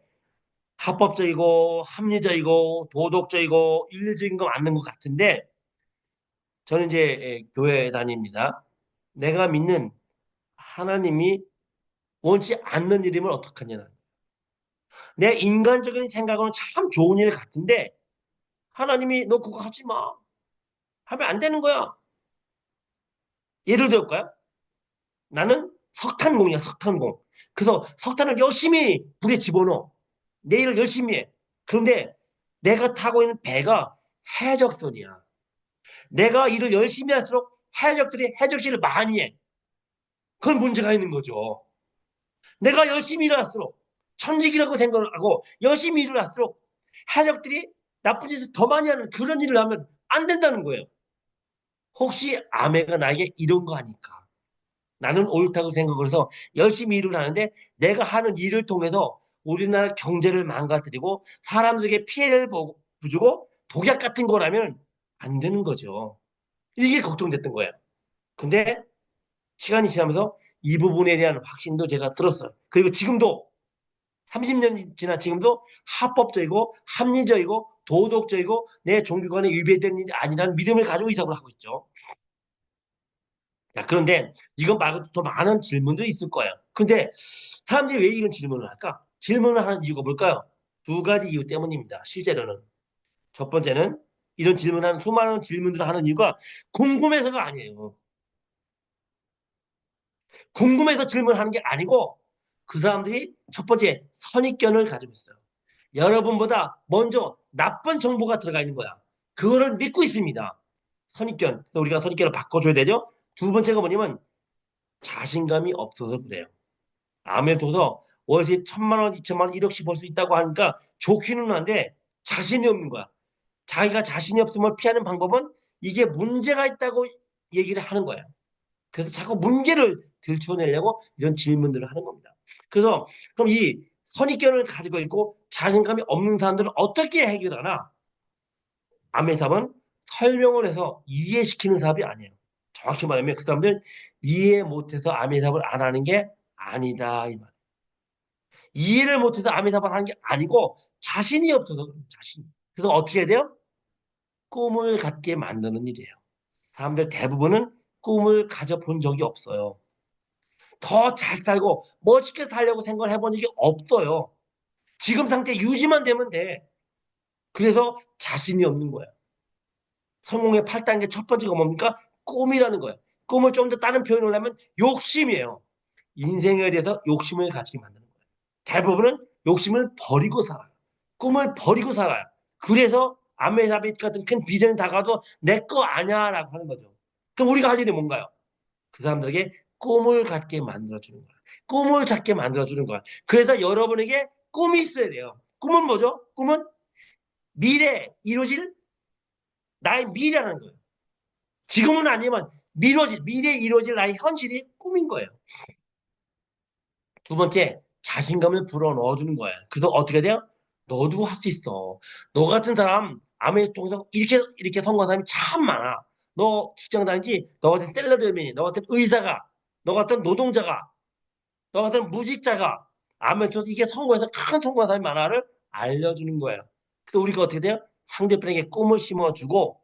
합법적이고 합리적이고 도덕적이고 윤리적인 거 맞는 것 같은데 저는 이제 교회 다닙니다. 내가 믿는 하나님이 원치 않는 일이면 어떡하냐. 내 인간적인 생각으로는 참 좋은 일 같은데 하나님이 너 그거 하지 마. 하면 안 되는 거야. 예를 들어볼까요? 나는 석탄공이야, 석탄공. 그래서 석탄을 열심히 불에 집어넣어. 내 일을 열심히 해. 그런데 내가 타고 있는 배가 해적선이야. 내가 일을 열심히 할수록 해적들이 해적질을 많이 해. 그건 문제가 있는 거죠. 내가 열심히 일할수록 천직이라고 생각을 하고 열심히 일을 할수록 해적들이 나쁜 짓을 더 많이 하는 그런 일을 하면 안 된다는 거예요. 혹시 아내가 나에게 이런 거 하니까 나는 옳다고 생각을 해서 열심히 일을 하는데 내가 하는 일을 통해서 우리나라 경제를 망가뜨리고 사람들에게 피해를 주고 독약 같은 거라면 안 되는 거죠. 이게 걱정됐던 거예요. 근데 시간이 지나면서 이 부분에 대한 확신도 제가 들었어요. 그리고 지금도 30년 지난 지금도 합법적이고 합리적이고 도덕적이고 내 종교관에 위배된 일이 아니라는 믿음을 가지고 이사을 하고 있죠. 자, 그런데 이건 말고 더 많은 질문들이 있을 거예요. 근데 사람들이 왜 이런 질문을 할까? 질문을 하는 이유가 뭘까요? 두 가지 이유 때문입니다. 실제로는. 첫 번째는 이런 질문하는 수많은 질문들을 하는 이유가 궁금해서가 아니에요. 궁금해서 질문하는 게 아니고 그 사람들이 첫 번째 선입견을 가지고 있어요. 여러분보다 먼저 나쁜 정보가 들어가 있는 거야. 그거를 믿고 있습니다. 선입견. 우리가 선입견을 바꿔줘야 되죠. 두 번째가 뭐냐면 자신감이 없어서 그래요. 아무래도 월세 1,000만 원, 2천만 원, 1억씩 벌 수 있다고 하니까 좋기는 한데 자신이 없는 거야. 자기가 자신이 없음을 피하는 방법은 이게 문제가 있다고 얘기를 하는 거야. 그래서 자꾸 문제를 들춰내려고 이런 질문들을 하는 겁니다. 그래서 그럼 이 선입견을 가지고 있고 자신감이 없는 사람들은 어떻게 해결하나? 암의 답은 설명을 해서 이해시키는 사업이 아니에요. 정확히 말하면 그 사람들 이해 못해서 아메 사업을 안 하는 게 아니다 이 말. 이해를 못해서 아메 사업을 하는 게 아니고 자신이 없어서 그래요, 자신. 그래서 어떻게 해야 돼요? 꿈을 갖게 만드는 일이에요. 사람들 대부분은 꿈을 가져본 적이 없어요. 더 잘 살고 멋있게 살려고 생각을 해본 적이 없어요. 지금 상태 유지만 되면 돼. 그래서 자신이 없는 거야. 성공의 8단계 첫 번째가 뭡니까? 꿈이라는 거예요. 꿈을 좀 더 다른 표현을 하면 욕심이에요. 인생에 대해서 욕심을 가지게 만드는 거예요. 대부분은 욕심을 버리고 살아요. 꿈을 버리고 살아요. 그래서 아메사빗 같은 큰 비전이 다가도 내 거 아냐라고 하는 거죠. 그럼 우리가 할 일이 뭔가요? 그 사람들에게 꿈을 갖게 만들어주는 거야. 꿈을 찾게 만들어주는 거야. 그래서 여러분에게 꿈이 있어야 돼요. 꿈은 뭐죠? 꿈은 미래 이루어질 나의 미래라는 거예요. 지금은 아니지만 미래 이루어질 나의 현실이 꿈인 거예요. 두 번째, 자신감을 불어넣어주는 거예요. 그래서 어떻게 돼요? 너도 할 수 있어. 너 같은 사람 아메리카 통해서 이렇게 성공한 사람이 참 많아. 너 직장 다니지? 너 같은 셀러리맨이, 너 같은 의사가, 너 같은 노동자가, 너 같은 무직자가 아메리카에서 이게 성공해서 큰 성공한 사람이 많아를 알려주는 거예요. 그래서 우리가 어떻게 돼요? 상대편에게 꿈을 심어주고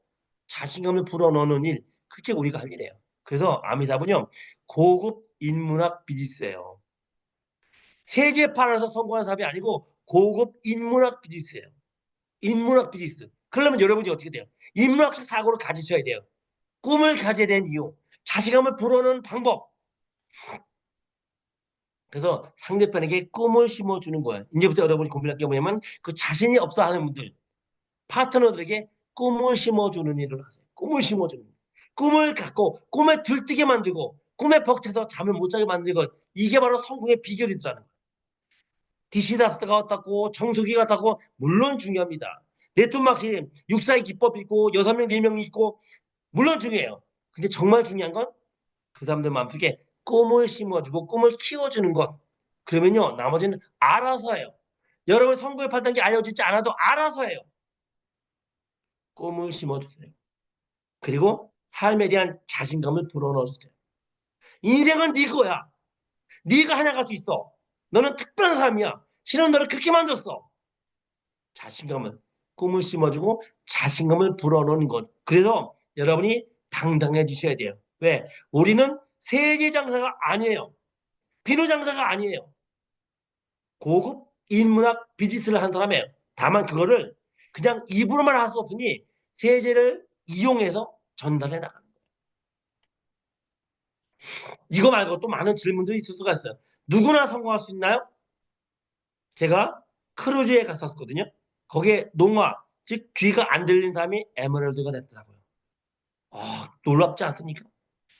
자신감을 불어넣는 일, 그게 우리가 할 일이에요. 그래서 아미사은요 고급 인문학 비즈니스예요. 세제 팔아서 성공한 사업이 아니고 고급 인문학 비즈니스예요. 인문학 비즈니스. 그러려면 여러분이 어떻게 돼요? 인문학적 사고를 가지셔야 돼요. 꿈을 가져야 되는 이유, 자신감을 불어넣는 방법. 그래서 상대편에게 꿈을 심어주는 거예요. 이제부터 여러분이 고민할 게 뭐냐면 그 자신이 없어 하는 분들, 파트너들에게 꿈을 심어주는 일을 하세요. 꿈을 심어주는 일. 꿈을 갖고 꿈에 들뜨게 만들고 꿈에 벅차서 잠을 못 자게 만드는 것. 이게 바로 성공의 비결이더라는 거예요. 디시답스가 어떻고 정수기가 어떻고 물론 중요합니다. 네트워크마케팅 육사의 기법이 있고 6명 4명이 있고 물론 중요해요. 근데 정말 중요한 건 그 사람들 마음속에 꿈을 심어주고 꿈을 키워주는 것. 그러면요 나머지는 알아서 해요. 여러분 성공의 8단계 알려주지 않아도 알아서 해요. 꿈을 심어주세요. 그리고 삶에 대한 자신감을 불어넣어주세요. 인생은 네 거야. 네가 해나갈 수 있어. 너는 특별한 사람이야. 신은 너를 그렇게 만들었어. 자신감을 꿈을 심어주고 자신감을 불어넣는 것. 그래서 여러분이 당당해지셔야 돼요. 왜? 우리는 세제 장사가 아니에요. 비누 장사가 아니에요. 고급 인문학 비즈니스를 한 사람이에요. 다만 그거를 그냥 입으로만 할 수 없으니 세제를 이용해서 전달해 나가는 거예요. 이거 말고 또 많은 질문들이 있을 수가 있어요. 누구나 성공할 수 있나요? 제가 크루즈에 갔었거든요. 거기에 농화, 즉 귀가 안 들리는 사람이 에메랄드가 됐더라고요. 놀랍지 않습니까?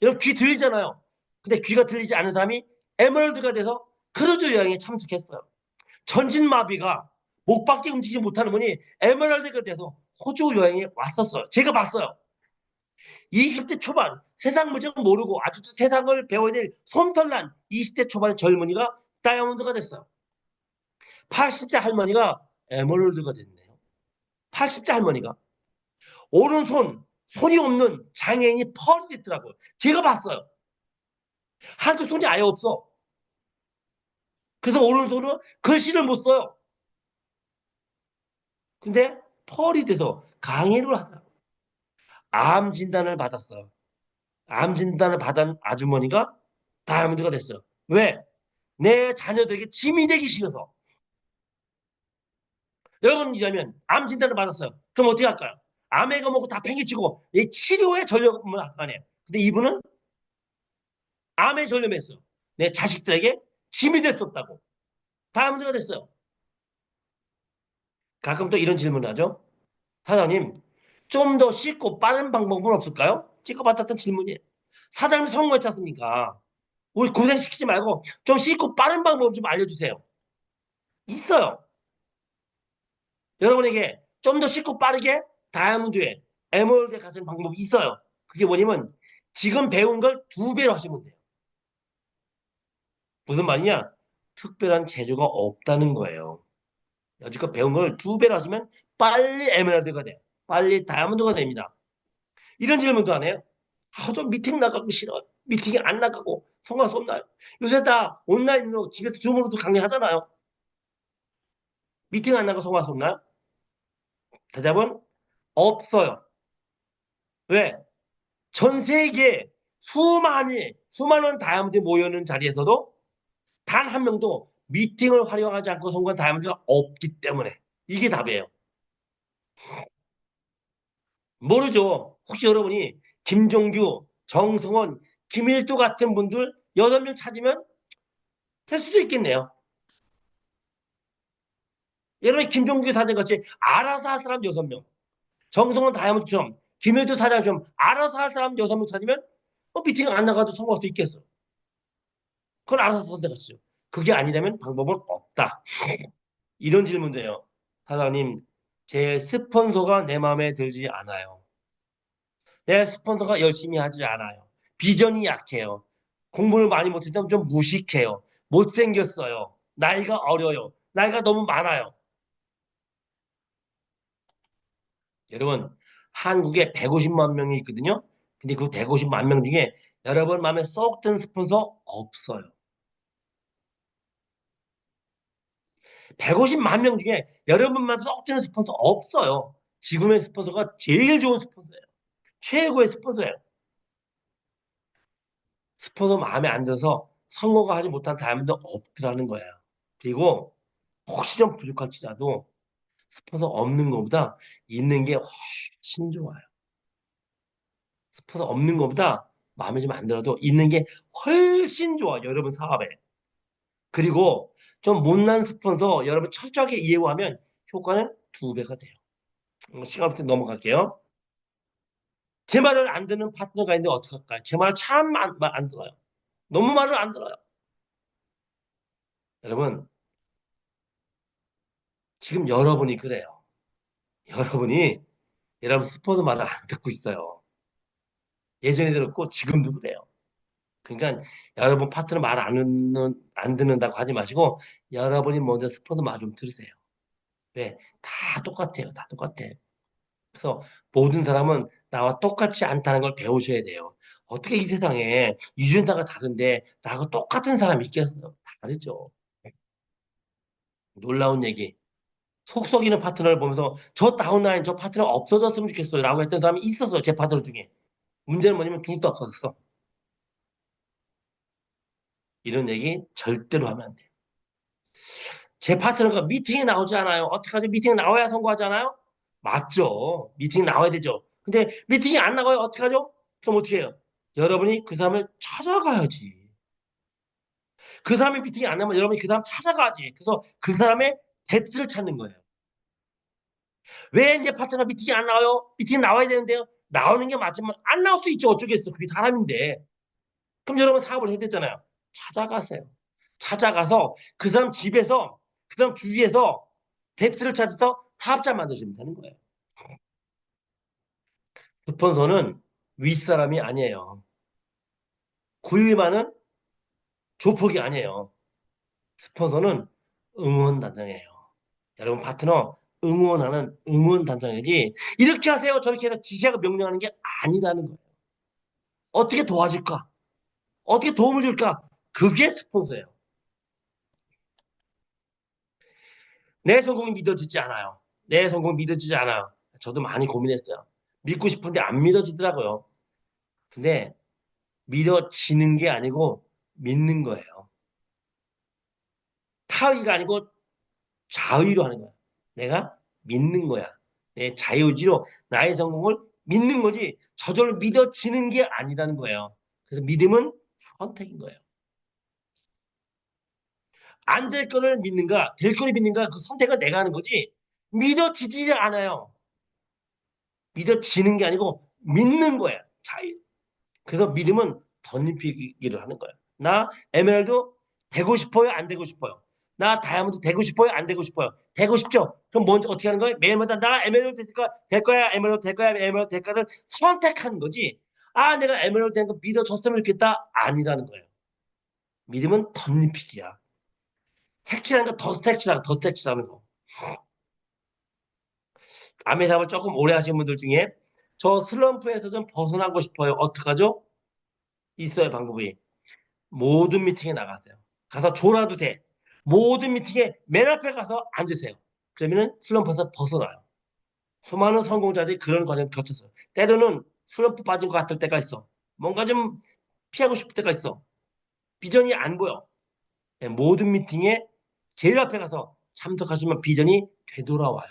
여러분 귀 들리잖아요. 근데 귀가 들리지 않은 사람이 에메랄드가 돼서 크루즈 여행에 참석했어요. 전신마비가 목밖에 움직이지 못하는 분이 에메랄드가 돼서 호주 여행에 왔었어요. 제가 봤어요. 20대 초반 세상 물정 모르고 아직도 세상을 배워야 될 솜털난 20대 초반의 젊은이가 다이아몬드가 됐어요. 80대 할머니가 에메랄드가 됐네요. 80대 할머니가 오른손 손이 없는 장애인이 펄이 됐더라고요. 제가 봤어요. 한쪽 손이 아예 없어. 그래서 오른손으로 글씨를 못 써요. 근데 펄이 돼서 강의를 하더라고요. 암 진단을 받았어요. 암 진단을 받은 아주머니가 다이아몬드가 됐어요. 왜? 내 자녀들에게 짐이 되기 싫어서. 여러분이라면 암 진단을 받았어요. 그럼 어떻게 할까요? 암액을 먹고 다 팽개치고 이 치료에 전념을 할 거 아니에요. 근데 이분은 암에 전념했어요. 내 자식들에게 짐이 될 수 없다고. 다이아몬드가 됐어요. 가끔 또 이런 질문을 하죠. 사장님, 좀 더 쉽고 빠른 방법은 없을까요? 찍어봤던 질문이에요. 사장님 성공했지 않습니까? 우리 고생시키지 말고 좀 쉽고 빠른 방법 좀 알려주세요. 있어요. 여러분에게 좀 더 쉽고 빠르게 다이아몬드에 에merald에 가는 방법이 있어요. 그게 뭐냐면 지금 배운 걸 2배로 하시면 돼요. 무슨 말이냐? 특별한 재주가 없다는 거예요. 여지껏 배운 걸 2배로 하시면 빨리 에메랄드가 돼요. 빨리 다이아몬드가 됩니다. 이런 질문도 안 해요. 좀 미팅 나가고 싫어. 미팅이 안 나가고 성과 수 없나요? 요새 다 온라인으로 집에서 줌으로도 강의하잖아요. 미팅 안 나가고 성과 수 없나요? 대답은 없어요. 왜? 전 세계 수많은 다이아몬드 모여있는 자리에서도 단 한 명도 미팅을 활용하지 않고 성공한 다이아몬드가 없기 때문에 이게 답이에요. 모르죠. 혹시 여러분이 김종규, 정성원, 김일두 같은 분들 8명 찾으면 될 수도 있겠네요. 여러분이 김종규 사장같이 알아서 할 사람 6명, 정성원 다이아몬드처럼 김일두 사장처럼 알아서 할 사람 6명 찾으면 미팅 안 나가도 성공할 수 있겠어. 그건 알아서 선택하시죠. 그게 아니라면 방법은 없다. 이런 질문도요. 사장님, 제 스폰서가 내 마음에 들지 않아요. 내 스폰서가 열심히 하지 않아요. 비전이 약해요. 공부를 많이 못해서 좀 무식해요. 못생겼어요. 나이가 어려요. 나이가 너무 많아요. 여러분, 한국에 150만 명이 있거든요. 근데 그 150만 명 중에 여러분 마음에 쏙 든 스폰서 없어요. 150만 명 중에 여러분 마음에 쏙 드는 스폰서 없어요. 지금의 스폰서가 제일 좋은 스폰서예요. 최고의 스폰서예요. 스폰서 마음에 안 들어서 성공을 하지 못한 다이아몬드 없더라는 거예요. 그리고 혹시 좀 부족할지라도 스폰서 없는 것보다 있는 게 훨씬 좋아요. 스폰서 없는 것보다 마음에 좀 안 들어도 있는 게 훨씬 좋아요. 여러분 사업에. 그리고 좀 못난 스폰서 여러분 철저하게 이해하면 효과는 2배가 돼요. 시간 없이 넘어갈게요. 제 말을 안 듣는 파트너가 있는데 어떡할까요? 제 말을 참 안 들어요. 너무 말을 안 들어요. 여러분, 지금 여러분이 그래요. 여러분이 여러분 스폰서 말을 안 듣고 있어요. 예전에 들었고 지금도 그래요. 그러니까 여러분 파트너 말 안 듣는다고 하지 마시고 여러분이 먼저 스폰서 말 좀 들으세요. 왜? 다 똑같아요. 다 똑같아. 그래서 모든 사람은 나와 똑같지 않다는 걸 배우셔야 돼요. 어떻게 이 세상에 유전자가 다른데 나하고 똑같은 사람이 있겠어요? 다르죠. 놀라운 얘기. 속 썩이는 파트너를 보면서 저 다운라인 저 파트너 없어졌으면 좋겠어요 라고 했던 사람이 있었어요. 제 파트너 중에. 문제는 뭐냐면 둘 다 없어졌어. 이런 얘기 절대로 하면 안 돼요. 제 파트너가 미팅에 나오지 않아요. 어떡하죠? 미팅에 나와야 성공하잖아요? 맞죠. 미팅에 나와야 되죠. 근데 미팅이 안 나가요. 어떡하죠? 그럼 어떻게 해요? 여러분이 그 사람을 찾아가야지. 그 사람이 미팅이 안 나면 여러분이 그 사람 찾아가야지. 그래서 그 사람의 뎁스를 찾는 거예요. 왜 이제 파트너 미팅이 안 나와요? 미팅 나와야 되는데요. 나오는 게 맞지만 안 나올 수 있죠. 어쩌겠어. 그게 사람인데. 그럼 여러분 사업을 해야 되잖아요. 찾아가세요. 찾아가서 그 사람 집에서 그 사람 주위에서 뎁스를 찾아서 사업자 만드시면 되는 거예요. 스폰서는 윗사람이 아니에요. 구입하는 조폭이 아니에요. 스폰서는 응원단장이에요. 여러분 파트너 응원하는 응원단장이지 이렇게 하세요 저렇게 해서 지시하고 명령하는 게 아니라는 거예요. 어떻게 도와줄까? 어떻게 도움을 줄까? 그게 스폰서예요. 내 성공이 믿어지지 않아요. 내 성공 믿어지지 않아요. 저도 많이 고민했어요. 믿고 싶은데 안 믿어지더라고요. 근데 믿어지는 게 아니고 믿는 거예요. 타의가 아니고 자의로 하는 거야. 내가 믿는 거야. 내 자유의지로 나의 성공을 믿는 거지 저절로 믿어지는 게 아니라는 거예요. 그래서 믿음은 선택인 거예요. 안 될 거를 믿는가, 될 거를 믿는가 그 선택은 내가 하는 거지 믿어지지 않아요. 믿어지는 게 아니고 믿는 거야. 자유. 그래서 믿음은 덧입히기를 하는 거예요. 나 에메랄드 되고 싶어요? 안 되고 싶어요? 나 다이아몬드 되고 싶어요? 안 되고 싶어요? 되고 싶죠? 그럼 먼저 어떻게 하는 거예요? 매일마다 나 에메랄드 될 거야, 에메랄드 될 거야, 에메랄드 될 거야를 선택하는 거지. 아, 내가 에메랄드 된 거 믿어줬으면 좋겠다. 아니라는 거예요. 믿음은 덧입히기야. 색칠하는 거 더 색칠하는 거. 암의 사업을 조금 오래 하신 분들 중에 저 슬럼프에서 좀 벗어나고 싶어요. 어떡하죠? 있어요, 방법이. 모든 미팅에 나가세요. 가서 졸아도 돼. 모든 미팅에 맨 앞에 가서 앉으세요. 그러면은 슬럼프에서 벗어나요. 수많은 성공자들이 그런 과정을 거쳤어요. 때로는 슬럼프 빠진 것 같을 때가 있어. 뭔가 좀 피하고 싶을 때가 있어. 비전이 안 보여. 예, 모든 미팅에 제일 앞에 가서 참석하시면 비전이 되돌아와요.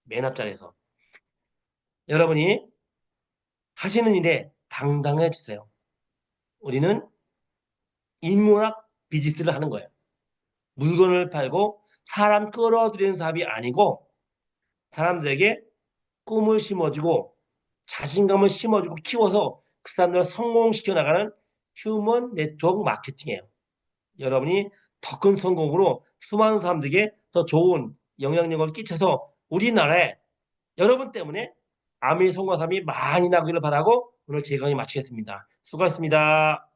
맨 앞자리에서. 여러분이 하시는 일에 당당해지세요. 우리는 인문학 비즈니스를 하는 거예요. 물건을 팔고 사람 끌어들이는 사업이 아니고 사람들에게 꿈을 심어주고 자신감을 심어주고 키워서 그 사람들을 성공시켜 나가는 휴먼 네트워크 마케팅이에요. 여러분이 더 큰 성공으로 수많은 사람들에게 더 좋은 영향력을 끼쳐서 우리나라에 여러분 때문에 아미 성공한 사람이 많이 나기를 바라고 오늘 제 강의 마치겠습니다. 수고하셨습니다.